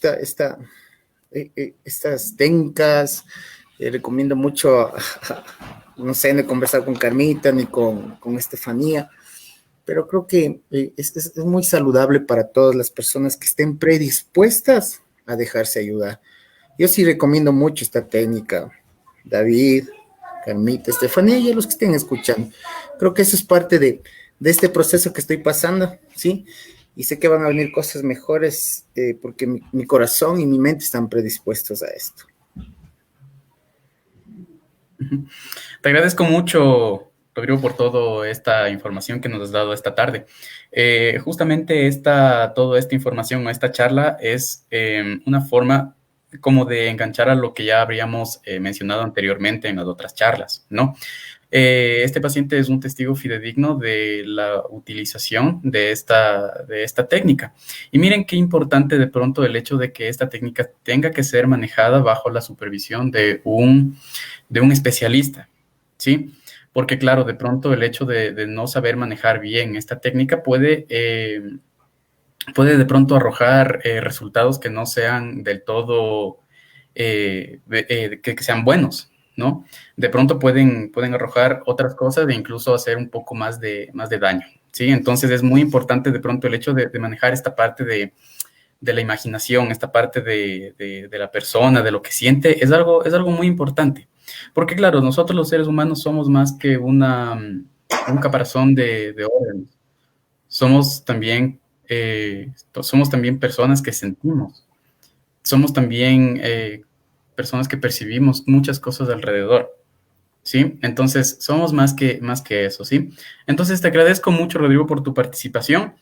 estas técnicas, recomiendo mucho, no sé, no he conversado con Carmita ni con Estefanía, pero creo que es muy saludable para todas las personas que estén predispuestas a dejarse ayudar. Yo sí recomiendo mucho esta técnica, David, Carmita, Estefanía y a los que estén escuchando. Creo que eso es parte de este proceso que estoy pasando, ¿sí? Y sé que van a venir cosas mejores porque mi corazón y mi mente están predispuestos a esto. Te agradezco mucho, Rodrigo, por toda esta información que nos has dado esta tarde. Justamente toda esta información, esta charla, es una forma como de enganchar a lo que ya habríamos mencionado anteriormente en las otras charlas, ¿no? Este paciente es un testigo fidedigno de la utilización de esta técnica. Y miren qué importante de pronto el hecho de que esta técnica tenga que ser manejada bajo la supervisión de un especialista, ¿sí? Porque claro, de pronto el hecho de no saber manejar bien esta técnica puede de pronto arrojar resultados que no sean del todo, que sean buenos, ¿no? De pronto pueden arrojar otras cosas e incluso hacer un poco más de daño, ¿sí? Entonces es muy importante de pronto el hecho de manejar esta parte de la imaginación, esta parte de la persona, de lo que siente, es algo muy importante. Porque claro, nosotros los seres humanos somos más que un caparazón de órganos. Somos también personas que sentimos. Somos también personas que percibimos muchas cosas alrededor, ¿sí? Entonces, somos más que eso, ¿sí? Entonces, te agradezco mucho, Rodrigo, por tu participación.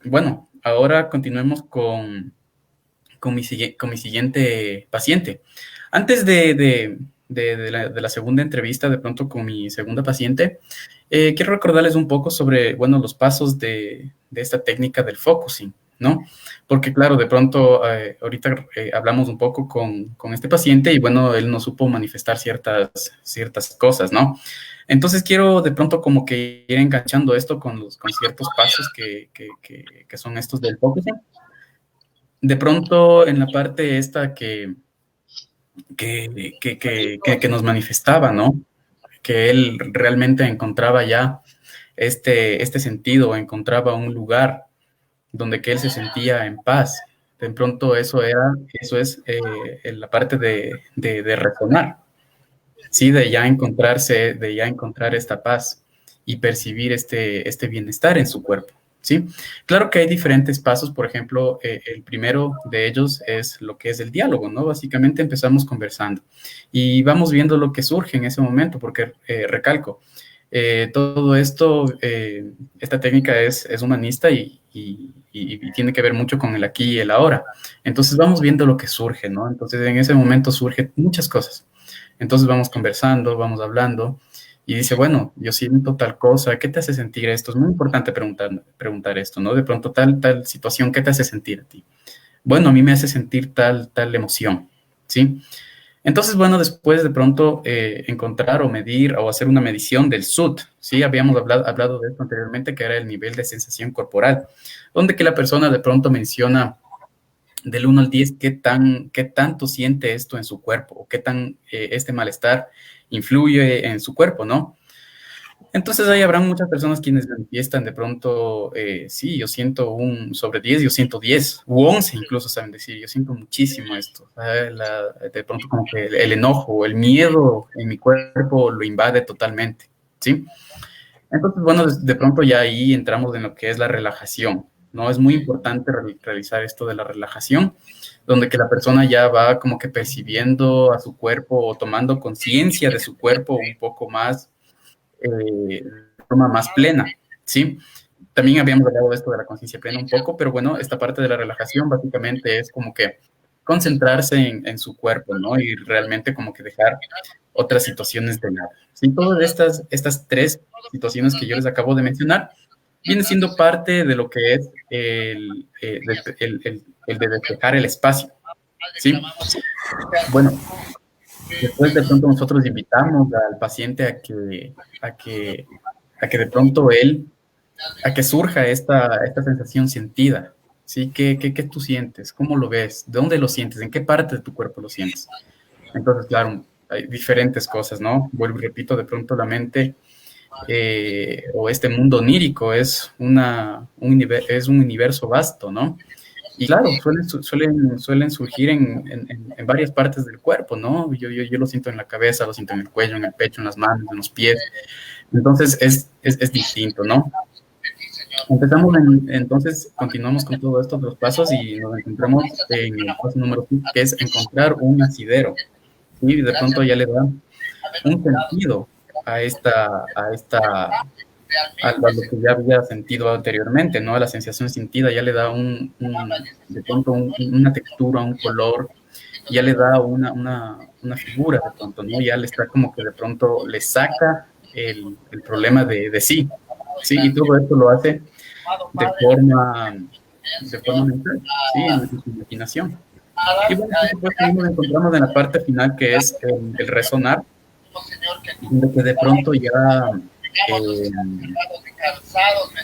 Bueno, ahora continuemos con mi siguiente paciente. Antes de la segunda entrevista, de pronto con mi segunda paciente, quiero recordarles un poco sobre, bueno, los pasos de esta técnica del focusing, ¿no? Porque, claro, de pronto, ahorita hablamos un poco con este paciente y, bueno, él no supo manifestar ciertas cosas, ¿no? Entonces, quiero de pronto como que ir enganchando esto con ciertos pasos que son estos del focusing. De pronto, en la parte esta que nos manifestaba, ¿no? que él realmente encontraba ya este sentido, encontraba un lugar donde que él se sentía en paz. De pronto eso es la parte de resonar, ¿sí? De ya encontrar esta paz y percibir este bienestar en su cuerpo, ¿sí? Claro que hay diferentes pasos, por ejemplo, el primero de ellos es lo que es el diálogo, ¿no? Básicamente empezamos conversando y vamos viendo lo que surge en ese momento, porque recalco, todo esto, esta técnica es humanista y tiene que ver mucho con el aquí y el ahora. Entonces vamos viendo lo que surge, ¿no? Entonces en ese momento surgen muchas cosas. Entonces vamos conversando, vamos hablando y dice, bueno, yo siento tal cosa, ¿qué te hace sentir esto? Es muy importante preguntar esto, ¿no? De pronto tal situación, ¿qué te hace sentir a ti? Bueno, a mí me hace sentir tal emoción, ¿sí? Entonces, bueno, después de pronto encontrar o medir o hacer una medición del SUT, ¿sí? Habíamos hablado de esto anteriormente, que era el nivel de sensación corporal, donde que la persona de pronto menciona del 1 al 10 qué tanto siente esto en su cuerpo o qué tan este malestar influye en su cuerpo, ¿no? Entonces ahí habrán muchas personas quienes manifiestan de pronto, sí, yo siento un sobre 10, yo siento 10, u 11 incluso saben decir, yo siento muchísimo esto. De pronto como que el enojo, el miedo en mi cuerpo lo invade totalmente, ¿sí? Entonces, bueno, de pronto ya ahí entramos en lo que es la relajación, ¿no? Es muy importante realizar esto de la relajación, donde que la persona ya va como que percibiendo a su cuerpo o tomando conciencia de su cuerpo un poco más de forma más plena, ¿sí? También habíamos hablado de esto de la conciencia plena un poco, pero bueno, esta parte de la relajación básicamente es como que concentrarse en su cuerpo, ¿no? Y realmente como que dejar otras situaciones de lado. ¿Sí? Todas estas tres situaciones que yo les acabo de mencionar vienen siendo parte de lo que es el de despejar el espacio, ¿sí? Bueno, después de pronto nosotros invitamos al paciente a que de pronto a que surja esta sensación sentida, ¿sí? ¿Qué tú sientes? ¿Cómo lo ves? ¿De dónde lo sientes? ¿En qué parte de tu cuerpo lo sientes? Entonces, claro, hay diferentes cosas, ¿no? Vuelvo y repito, de pronto la mente o este mundo onírico es un universo vasto, ¿no? Y claro, suelen surgir en varias partes del cuerpo, ¿no? Yo lo siento en la cabeza, lo siento en el cuello, en el pecho, en las manos, en los pies. Entonces es distinto, ¿no? Entonces continuamos con todo esto, los pasos, y nos encontramos en el paso número 5, que es encontrar un asidero. Y de pronto ya le da un sentido a lo que ya había sentido anteriormente, ¿no? A la sensación sentida ya le da de pronto una textura, un color, ya le da una figura de pronto, ¿no? Ya le está como que de pronto le saca el problema de sí, ¿sí? Y todo esto lo hace de forma mental, ¿sí? En su imaginación. Y bueno, por supuesto, nos encontramos en la parte final, que es el resonar, donde que de pronto ya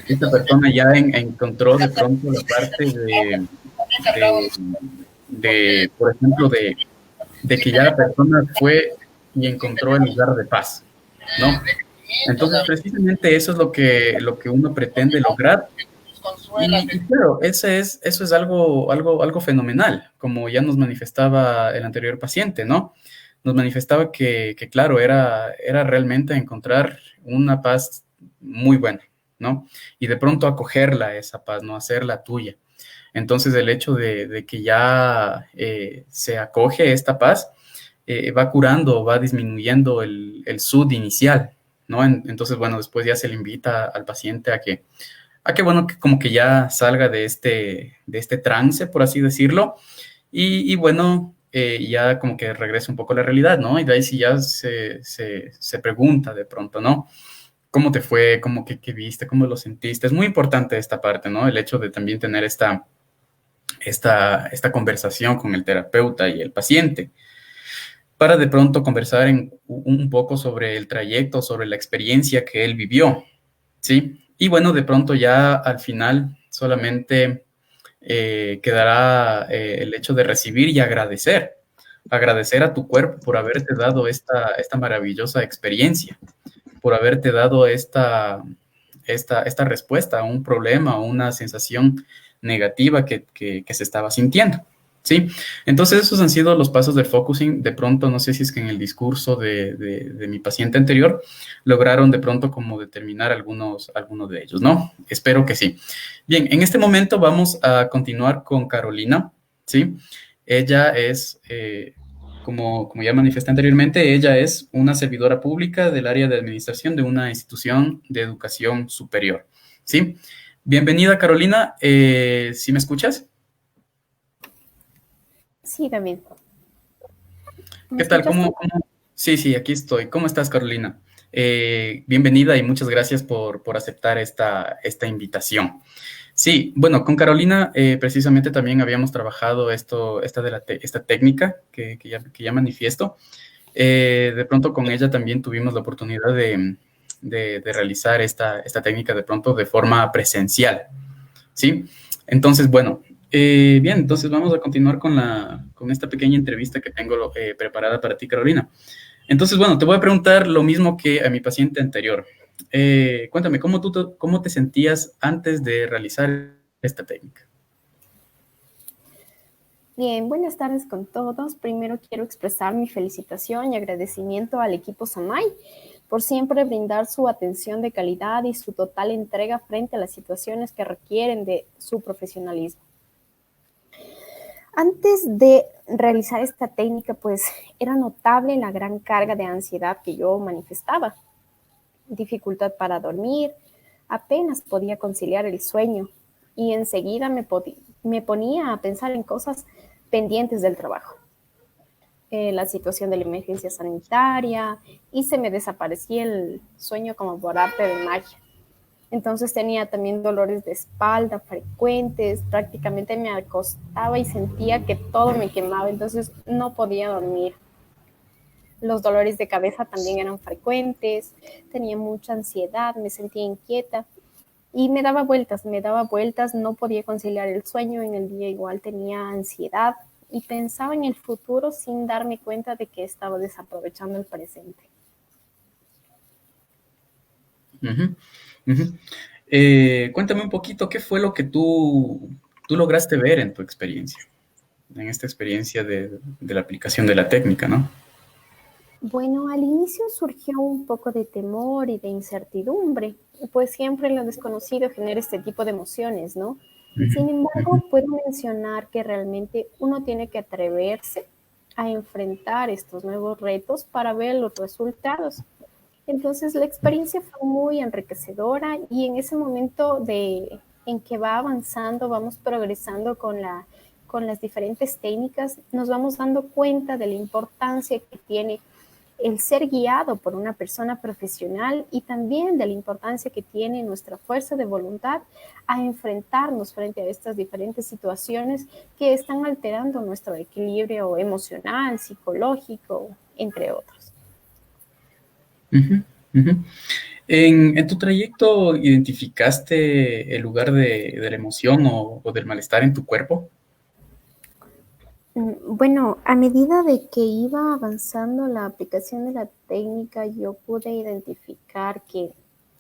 esta persona ya encontró de pronto la parte por ejemplo, de que ya la persona fue y encontró el lugar de paz, ¿no? Entonces, precisamente eso es lo que uno pretende lograr. Y claro, eso es algo fenomenal, como ya nos manifestaba el anterior paciente, ¿no? Nos manifestaba que claro, era realmente encontrar una paz muy buena, ¿no? Y de pronto acogerla, esa paz, ¿no? Hacerla tuya. Entonces, el hecho de que ya se acoge esta paz, va curando, va disminuyendo el SUD inicial, ¿no? Entonces, bueno, después ya se le invita al paciente bueno, que como que ya salga de este trance, por así decirlo, y bueno, ya como que regrese un poco a la realidad, ¿no? Y de ahí sí ya se pregunta de pronto, ¿no? ¿Cómo te fue? ¿Qué viste? ¿Cómo lo sentiste? Es muy importante esta parte, ¿no? El hecho de también tener esta conversación con el terapeuta y el paciente, para de pronto conversar un poco sobre el trayecto, sobre la experiencia que él vivió, ¿sí? Y bueno, de pronto ya al final solamente quedará el hecho de recibir y agradecer a tu cuerpo por haberte dado esta maravillosa experiencia. por haberte dado esta respuesta a un problema o una sensación negativa que se estaba sintiendo. ¿Sí? Entonces, esos han sido los pasos del focusing. De pronto, no sé si es que en el discurso de mi paciente anterior lograron de pronto como determinar algunos de ellos, ¿no? Espero que sí. Bien, en este momento vamos a continuar con Carolina, ¿sí? Ella es, como ya manifesté anteriormente, ella es una servidora pública del área de administración de una institución de educación superior, ¿sí? Bienvenida, Carolina. ¿Sí me escuchas? Sí, también. ¿Me ¿Qué tal? escuchas tú? Sí, aquí estoy. ¿Cómo estás, Carolina? Bienvenida y muchas gracias por aceptar esta invitación. Sí, bueno, con Carolina precisamente también habíamos trabajado esta técnica que ya manifiesto. De pronto con ella también tuvimos la oportunidad de realizar esta técnica de pronto de forma presencial, ¿sí? Entonces, bueno, bien, entonces vamos a continuar con esta pequeña entrevista que tengo preparada para ti, Carolina. Entonces, bueno, te voy a preguntar lo mismo que a mi paciente anterior. Cuéntame, ¿cómo te sentías antes de realizar esta técnica? Bien, buenas tardes con todos. Primero quiero expresar mi felicitación y agradecimiento al equipo SAMAI por siempre brindar su atención de calidad y su total entrega frente a las situaciones que requieren de su profesionalismo. Antes de realizar esta técnica, pues era notable la gran carga de ansiedad que yo manifestaba. Dificultad para dormir, apenas podía conciliar el sueño y enseguida me ponía a pensar en cosas pendientes del trabajo. La situación de la emergencia sanitaria y se me desaparecía el sueño como por arte de magia. Entonces tenía también dolores de espalda frecuentes, prácticamente me acostaba y sentía que todo me quemaba, entonces no podía dormir. Los dolores de cabeza también eran frecuentes, tenía mucha ansiedad, me sentía inquieta y me daba vueltas, no podía conciliar el sueño, en el día igual tenía ansiedad y pensaba en el futuro sin darme cuenta de que estaba desaprovechando el presente. Uh-huh, uh-huh. Cuéntame un poquito, ¿qué fue lo que tú lograste ver en tu experiencia, en esta experiencia de la aplicación de la técnica, ¿no? Bueno, al inicio surgió un poco de temor y de incertidumbre, pues siempre lo desconocido genera este tipo de emociones, ¿no? Sin embargo, puedo mencionar que realmente uno tiene que atreverse a enfrentar estos nuevos retos para ver los resultados. Entonces, la experiencia fue muy enriquecedora y en ese momento en que va avanzando, vamos progresando con las diferentes técnicas, nos vamos dando cuenta de la importancia que tiene el ser guiado por una persona profesional y también de la importancia que tiene nuestra fuerza de voluntad a enfrentarnos frente a estas diferentes situaciones que están alterando nuestro equilibrio emocional, psicológico, entre otros. Uh-huh, uh-huh. ¿En tu trayecto identificaste el lugar de la emoción o del malestar en tu cuerpo? Bueno, a medida de que iba avanzando la aplicación de la técnica, yo pude identificar que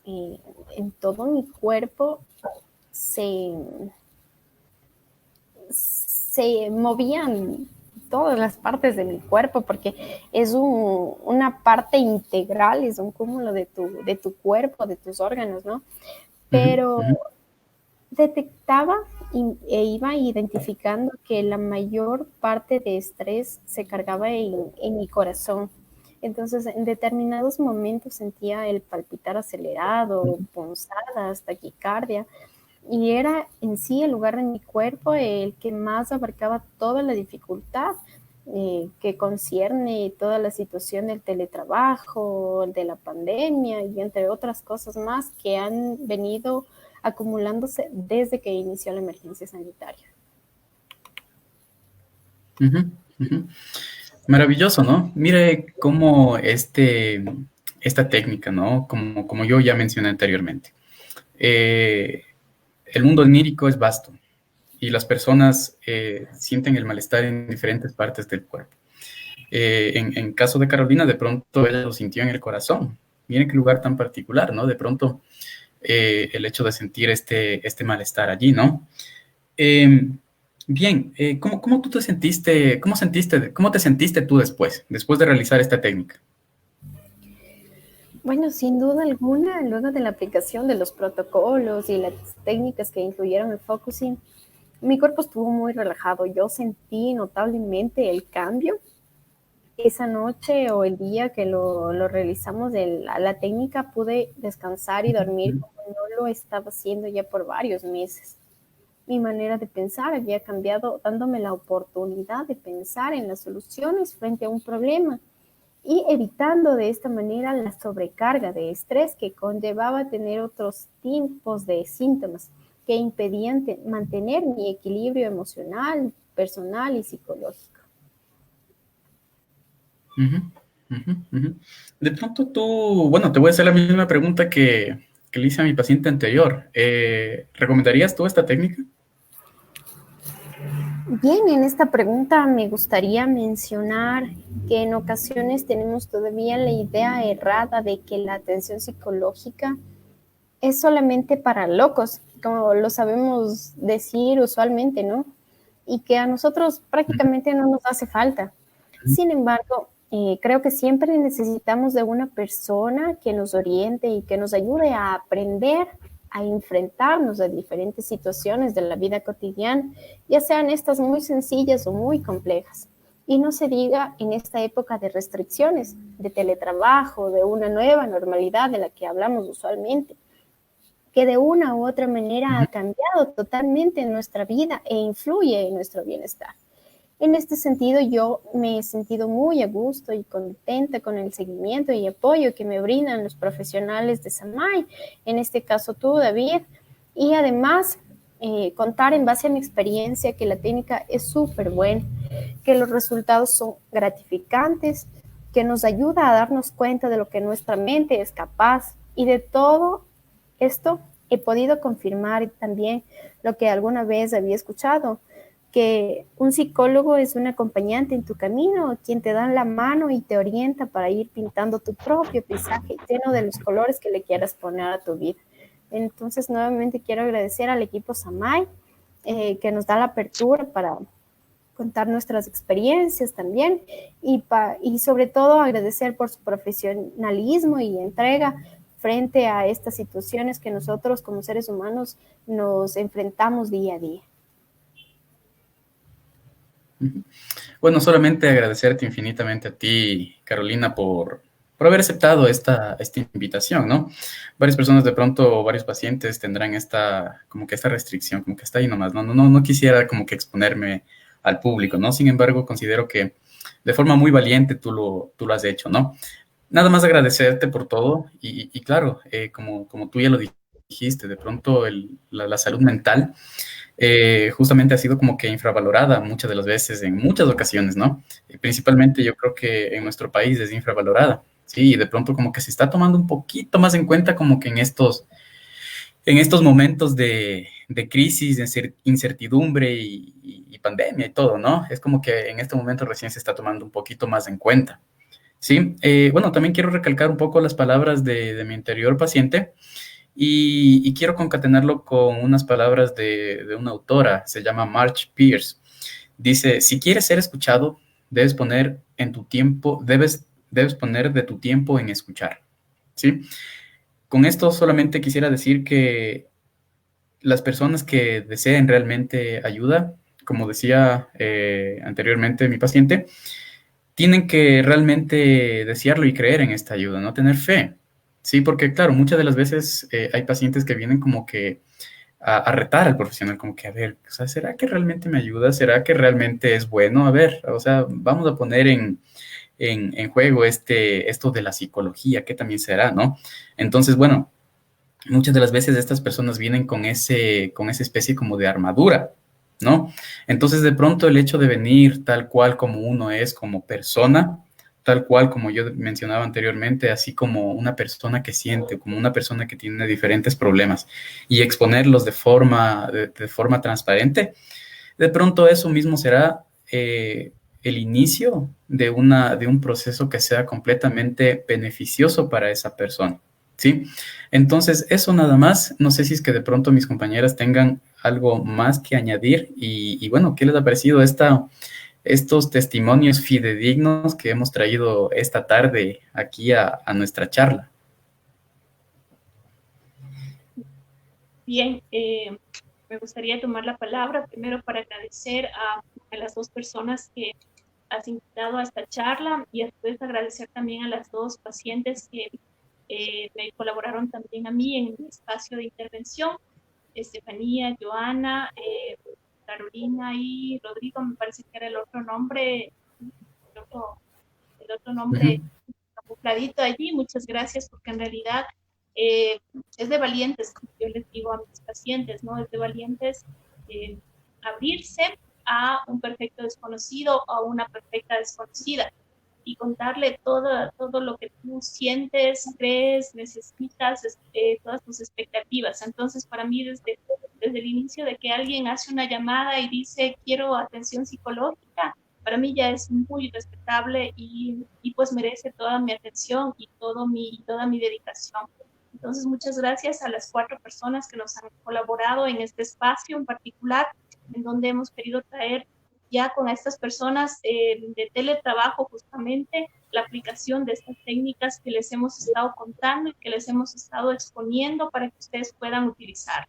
en todo mi cuerpo se movían todas las partes de mi cuerpo porque es una parte integral, es un cúmulo de tu cuerpo, de tus órganos, ¿no? Pero detectaba e iba identificando que la mayor parte de estrés se cargaba en mi corazón. Entonces, en determinados momentos sentía el palpitar acelerado, punzadas, taquicardia, y era en sí el lugar de mi cuerpo el que más abarcaba toda la dificultad que concierne toda la situación del teletrabajo, de la pandemia y entre otras cosas más que han venido acumulándose desde que inició la emergencia sanitaria. Uh-huh, uh-huh. Maravilloso, ¿no? Mire cómo esta técnica, ¿no? Como yo ya mencioné anteriormente. El mundo onírico es vasto y las personas sienten el malestar en diferentes partes del cuerpo. En caso de Carolina, de pronto ella lo sintió en el corazón, miren qué lugar tan particular, ¿no? De pronto, el hecho de sentir este malestar allí, ¿no? Bien, ¿cómo tú te sentiste, cómo te sentiste tú después de realizar esta técnica? Bueno, sin duda alguna, luego de la aplicación de los protocolos y las técnicas que incluyeron el focusing, mi cuerpo estuvo muy relajado. Yo sentí notablemente el cambio. Esa noche o el día que lo realizamos la técnica, pude descansar y dormir como no lo estaba haciendo ya por varios meses. Mi manera de pensar había cambiado, dándome la oportunidad de pensar en las soluciones frente a un problema y evitando de esta manera la sobrecarga de estrés que conllevaba tener otros tipos de síntomas que impedían mantener mi equilibrio emocional, personal y psicológico. De pronto tú, bueno, te voy a hacer la misma pregunta que le hice a mi paciente anterior. ¿Recomendarías tú esta técnica? Bien, en esta pregunta me gustaría mencionar que en ocasiones tenemos todavía la idea errada de que la atención psicológica es solamente para locos, como lo sabemos decir usualmente, ¿no? Y que a nosotros prácticamente no nos hace falta. Sin embargo, creo que siempre necesitamos de una persona que nos oriente y que nos ayude a aprender a enfrentarnos a diferentes situaciones de la vida cotidiana, ya sean estas muy sencillas o muy complejas. Y no se diga en esta época de restricciones, de teletrabajo, de una nueva normalidad de la que hablamos usualmente, que de una u otra manera ha cambiado totalmente en nuestra vida e influye en nuestro bienestar. En este sentido, yo me he sentido muy a gusto y contenta con el seguimiento y apoyo que me brindan los profesionales de SAMAI, en este caso tú, David, y además contar en base a mi experiencia que la técnica es súper buena, que los resultados son gratificantes, que nos ayuda a darnos cuenta de lo que nuestra mente es capaz, y de todo esto he podido confirmar también lo que alguna vez había escuchado, que un psicólogo es un acompañante en tu camino, quien te da la mano y te orienta para ir pintando tu propio paisaje lleno de los colores que le quieras poner a tu vida. Entonces, nuevamente quiero agradecer al equipo SAMAI, que nos da la apertura para contar nuestras experiencias también y sobre todo agradecer por su profesionalismo y entrega frente a estas situaciones que nosotros como seres humanos nos enfrentamos día a día. Bueno, solamente agradecerte infinitamente a ti, Carolina, por haber aceptado esta invitación, ¿no? Varias personas de pronto, varios pacientes tendrán esta restricción, como que está ahí nomás, no quisiera como que exponerme al público, ¿no? Sin embargo, considero que de forma muy valiente tú lo has hecho, ¿no? Nada más agradecerte por todo y claro, como tú ya lo dijiste, de pronto la salud mental justamente ha sido como que infravalorada muchas de las veces, en muchas ocasiones, ¿no? Principalmente yo creo que en nuestro país es infravalorada, ¿sí? Y de pronto como que se está tomando un poquito más en cuenta como que en estos momentos de crisis, de incertidumbre y pandemia y todo, ¿no? Es como que en este momento recién se está tomando un poquito más en cuenta, ¿sí? Bueno, también quiero recalcar un poco las palabras de mi anterior paciente, y quiero concatenarlo con unas palabras de una autora, se llama Marge Pierce. Dice, si quieres ser escuchado, debes poner de tu tiempo en escuchar, ¿sí? Con esto solamente quisiera decir que las personas que deseen realmente ayuda, como decía anteriormente mi paciente, tienen que realmente desearlo y creer en esta ayuda, no tener fe. Sí, porque claro, muchas de las veces hay pacientes que vienen como que a retar al profesional, como que, a ver, o sea, ¿será que realmente me ayuda? ¿Será que realmente es bueno? A ver, o sea, vamos a poner en juego esto de la psicología, que también será, ¿no? Entonces, bueno, muchas de las veces estas personas vienen con esa especie como de armadura, ¿no? Entonces, de pronto el hecho de venir tal cual como uno es como persona, tal cual como yo mencionaba anteriormente, así como una persona que siente, como una persona que tiene diferentes problemas y exponerlos de forma transparente, de pronto eso mismo será el inicio de un proceso que sea completamente beneficioso para esa persona, ¿sí? Entonces, eso nada más. No sé si es que de pronto mis compañeras tengan algo más que añadir y bueno, ¿qué les ha parecido estos testimonios fidedignos que hemos traído esta tarde aquí a nuestra charla? Bien, me gustaría tomar la palabra primero para agradecer a las dos personas que has invitado a esta charla y después agradecer también a las dos pacientes que me colaboraron también a mí en mi espacio de intervención, Estefanía, Joana, Carolina y Rodrigo, me parece que era el otro nombre, el otro nombre camufladito allí. Muchas gracias, porque en realidad es de valientes, como yo les digo a mis pacientes, ¿no? Es de valientes abrirse a un perfecto desconocido, a una perfecta desconocida, y contarle todo lo que tú sientes, crees, necesitas, todas tus expectativas. Entonces, para mí, desde el inicio de que alguien hace una llamada y dice, quiero atención psicológica, para mí ya es muy respetable y pues merece toda mi atención y toda mi dedicación. Entonces, muchas gracias a las 4 personas que nos han colaborado en este espacio en particular, en donde hemos querido traer ya con estas personas de teletrabajo justamente la aplicación de estas técnicas que les hemos estado contando y que les hemos estado exponiendo para que ustedes puedan utilizar.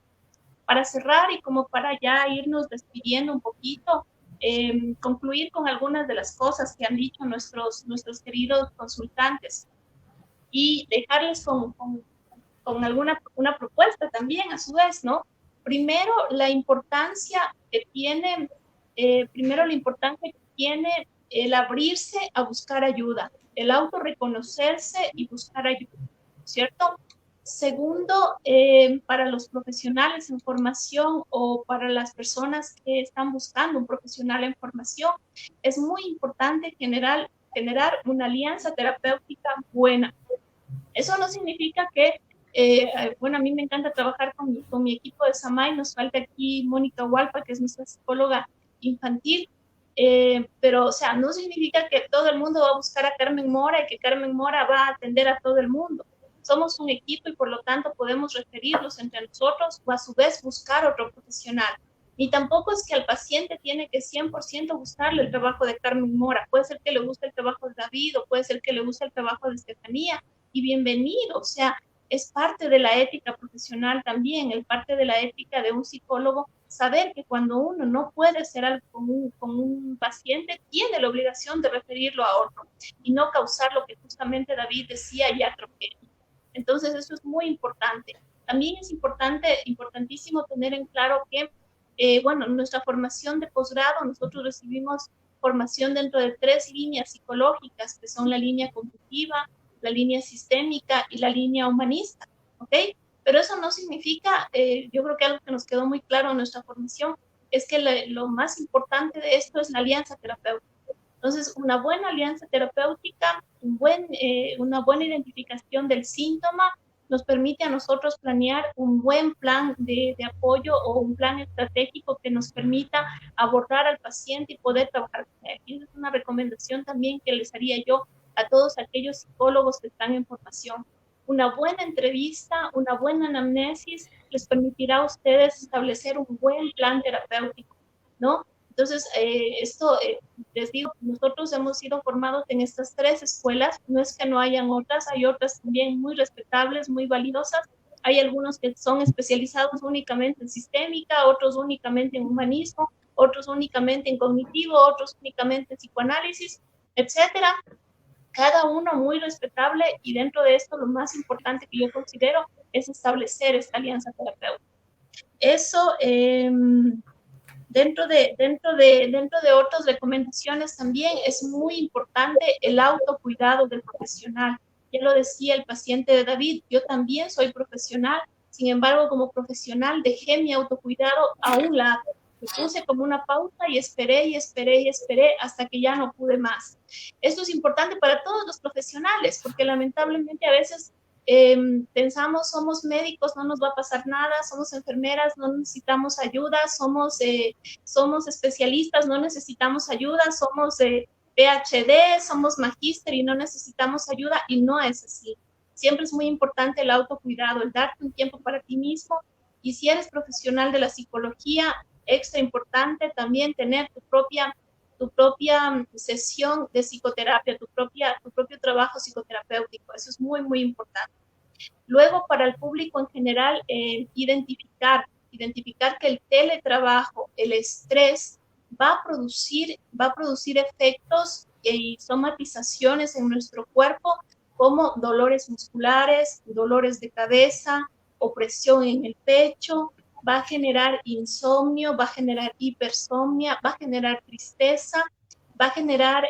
Para cerrar y como para ya irnos despidiendo un poquito, concluir con algunas de las cosas que han dicho nuestros queridos consultantes y dejarles con una propuesta también a su vez, ¿no? Primero, la importancia que tiene el abrirse a buscar ayuda, el autorreconocerse y buscar ayuda, ¿cierto? Segundo, para los profesionales en formación o para las personas que están buscando un profesional en formación, es muy importante generar una alianza terapéutica buena. Eso no significa que, bueno, a mí me encanta trabajar con mi equipo de SAMAI, nos falta aquí Mónica Hualpa, que es nuestra psicóloga infantil, pero, o sea, no significa que todo el mundo va a buscar a Carmen Mora y que Carmen Mora va a atender a todo el mundo. Somos un equipo y por lo tanto podemos referirnos entre nosotros o a su vez buscar otro profesional. Ni tampoco es que al paciente tiene que 100% gustarle el trabajo de Carmen Mora. Puede ser que le guste el trabajo de David o puede ser que le guste el trabajo de Estefanía, y bienvenido. O sea, es parte de la ética profesional también, es parte de la ética de un psicólogo, saber que cuando uno no puede hacer algo con un paciente, tiene la obligación de referirlo a otro y no causar lo que justamente David decía y atropello. Entonces, eso es muy importante. También es importantísimo tener en claro que, bueno, en nuestra formación de posgrado, nosotros recibimos formación dentro de 3 líneas psicológicas, que son la línea cognitiva, la línea sistémica y la línea humanista, ¿ok? Pero eso no significa, yo creo que algo que nos quedó muy claro en nuestra formación es que lo más importante de esto es la alianza terapéutica. Entonces, una buena alianza terapéutica, una buena identificación del síntoma nos permite a nosotros planear un buen plan de apoyo o un plan estratégico que nos permita abordar al paciente y poder trabajar con él. Y esa es una recomendación también que les haría yo a todos aquellos psicólogos que están en formación. Una buena entrevista, una buena anamnesis les permitirá a ustedes establecer un buen plan terapéutico, ¿no? Entonces, les digo, nosotros hemos sido formados en estas 3 escuelas, no es que no hayan otras, hay otras también muy respetables, muy valiosas, hay algunos que son especializados únicamente en sistémica, otros únicamente en humanismo, otros únicamente en cognitivo, otros únicamente en psicoanálisis, etcétera. Cada uno muy respetable, y dentro de esto lo más importante que yo considero es establecer esta alianza terapéutica. Eso, dentro de otras recomendaciones también es muy importante el autocuidado del profesional. Ya lo decía el paciente de David, yo también soy profesional, sin embargo, como profesional dejé mi autocuidado a un lado. Me puse como una pausa y esperé hasta que ya no pude más. Esto es importante para todos los profesionales, porque lamentablemente a veces pensamos, somos médicos, no nos va a pasar nada, somos enfermeras, no necesitamos ayuda, somos especialistas, no necesitamos ayuda, somos PhD, somos magíster y no necesitamos ayuda, y no es así. Siempre es muy importante el autocuidado, el darte un tiempo para ti mismo, y si eres profesional de la psicología, extra importante también tener tu propia sesión de psicoterapia, tu propio trabajo psicoterapéutico. Eso es muy, muy importante. Luego, para el público en general, identificar que el teletrabajo, el estrés, va a producir efectos y somatizaciones en nuestro cuerpo, como dolores musculares, dolores de cabeza, opresión en el pecho, va a generar insomnio, va a generar hipersomnia, va a generar tristeza, va a generar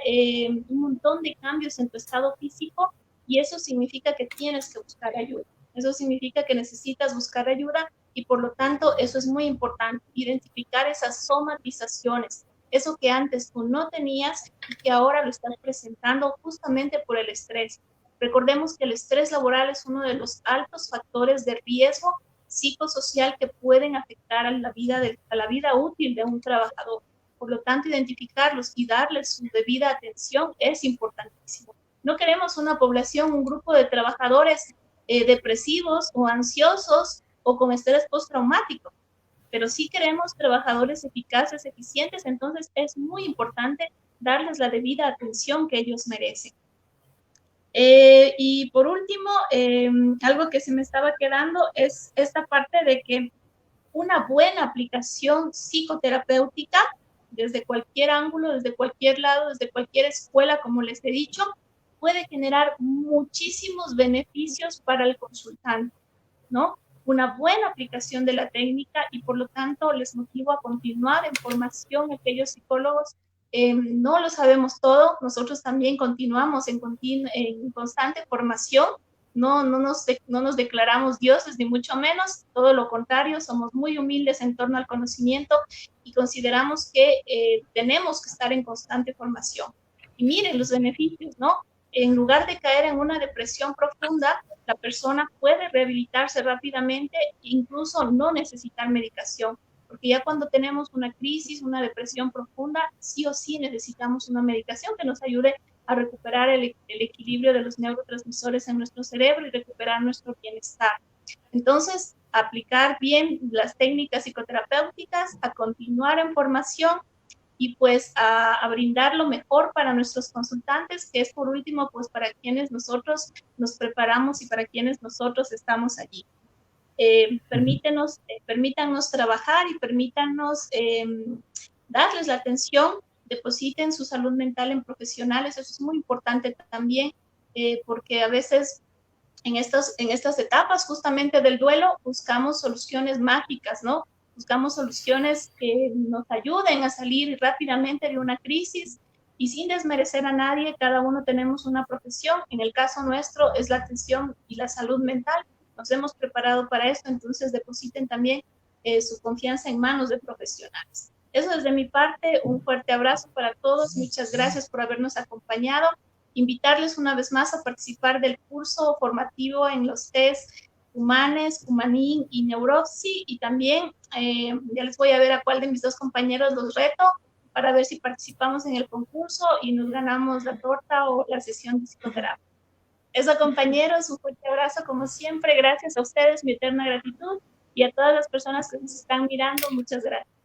un montón de cambios en tu estado físico, y eso significa que tienes que buscar ayuda. Eso significa que necesitas buscar ayuda, y por lo tanto eso es muy importante, identificar esas somatizaciones, eso que antes tú no tenías y que ahora lo estás presentando justamente por el estrés. Recordemos que el estrés laboral es uno de los altos factores de riesgo psicosocial que pueden afectar a la vida útil de un trabajador. Por lo tanto, identificarlos y darles su debida atención es importantísimo. No queremos una población, un grupo de trabajadores depresivos o ansiosos o con estrés postraumático, pero sí queremos trabajadores eficaces, eficientes. Entonces es muy importante darles la debida atención que ellos merecen. Y por último, algo que se me estaba quedando es esta parte de que una buena aplicación psicoterapéutica, desde cualquier ángulo, desde cualquier lado, desde cualquier escuela, como les he dicho, puede generar muchísimos beneficios para el consultante, ¿no? Una buena aplicación de la técnica, y por lo tanto les motivo a continuar en formación. Aquellos psicólogos no lo sabemos todo, nosotros también continuamos en constante formación, no nos declaramos dioses, ni mucho menos, todo lo contrario, somos muy humildes en torno al conocimiento y consideramos que tenemos que estar en constante formación. Y miren los beneficios, ¿no? En lugar de caer en una depresión profunda, la persona puede rehabilitarse rápidamente, incluso no necesitar medicación, porque ya cuando tenemos una crisis, una depresión profunda, sí o sí necesitamos una medicación que nos ayude a recuperar el equilibrio de los neurotransmisores en nuestro cerebro y recuperar nuestro bienestar. Entonces, aplicar bien las técnicas psicoterapéuticas, a continuar en formación y pues a brindar lo mejor para nuestros consultantes, que es por último pues para quienes nosotros nos preparamos y para quienes nosotros estamos allí. Permítanos trabajar y permítanos darles la atención, depositen su salud mental en profesionales. Eso es muy importante también, porque a veces en estas etapas justamente del duelo buscamos soluciones mágicas, ¿no? Buscamos soluciones que nos ayuden a salir rápidamente de una crisis, y sin desmerecer a nadie, cada uno tenemos una profesión. En el caso nuestro es la atención y la salud mental. Nos hemos preparado para esto, entonces depositen también su confianza en manos de profesionales. Eso es de mi parte, un fuerte abrazo para todos, muchas gracias por habernos acompañado. Invitarles una vez más a participar del curso formativo en los test Humanes, Humanín y Neuropsi, y también ya les voy a ver a cuál de mis dos compañeros los reto para ver si participamos en el concurso y nos ganamos la torta o la sesión de psicoterapia. Eso, compañeros, un fuerte abrazo como siempre, gracias a ustedes, mi eterna gratitud, y a todas las personas que nos están mirando, muchas gracias.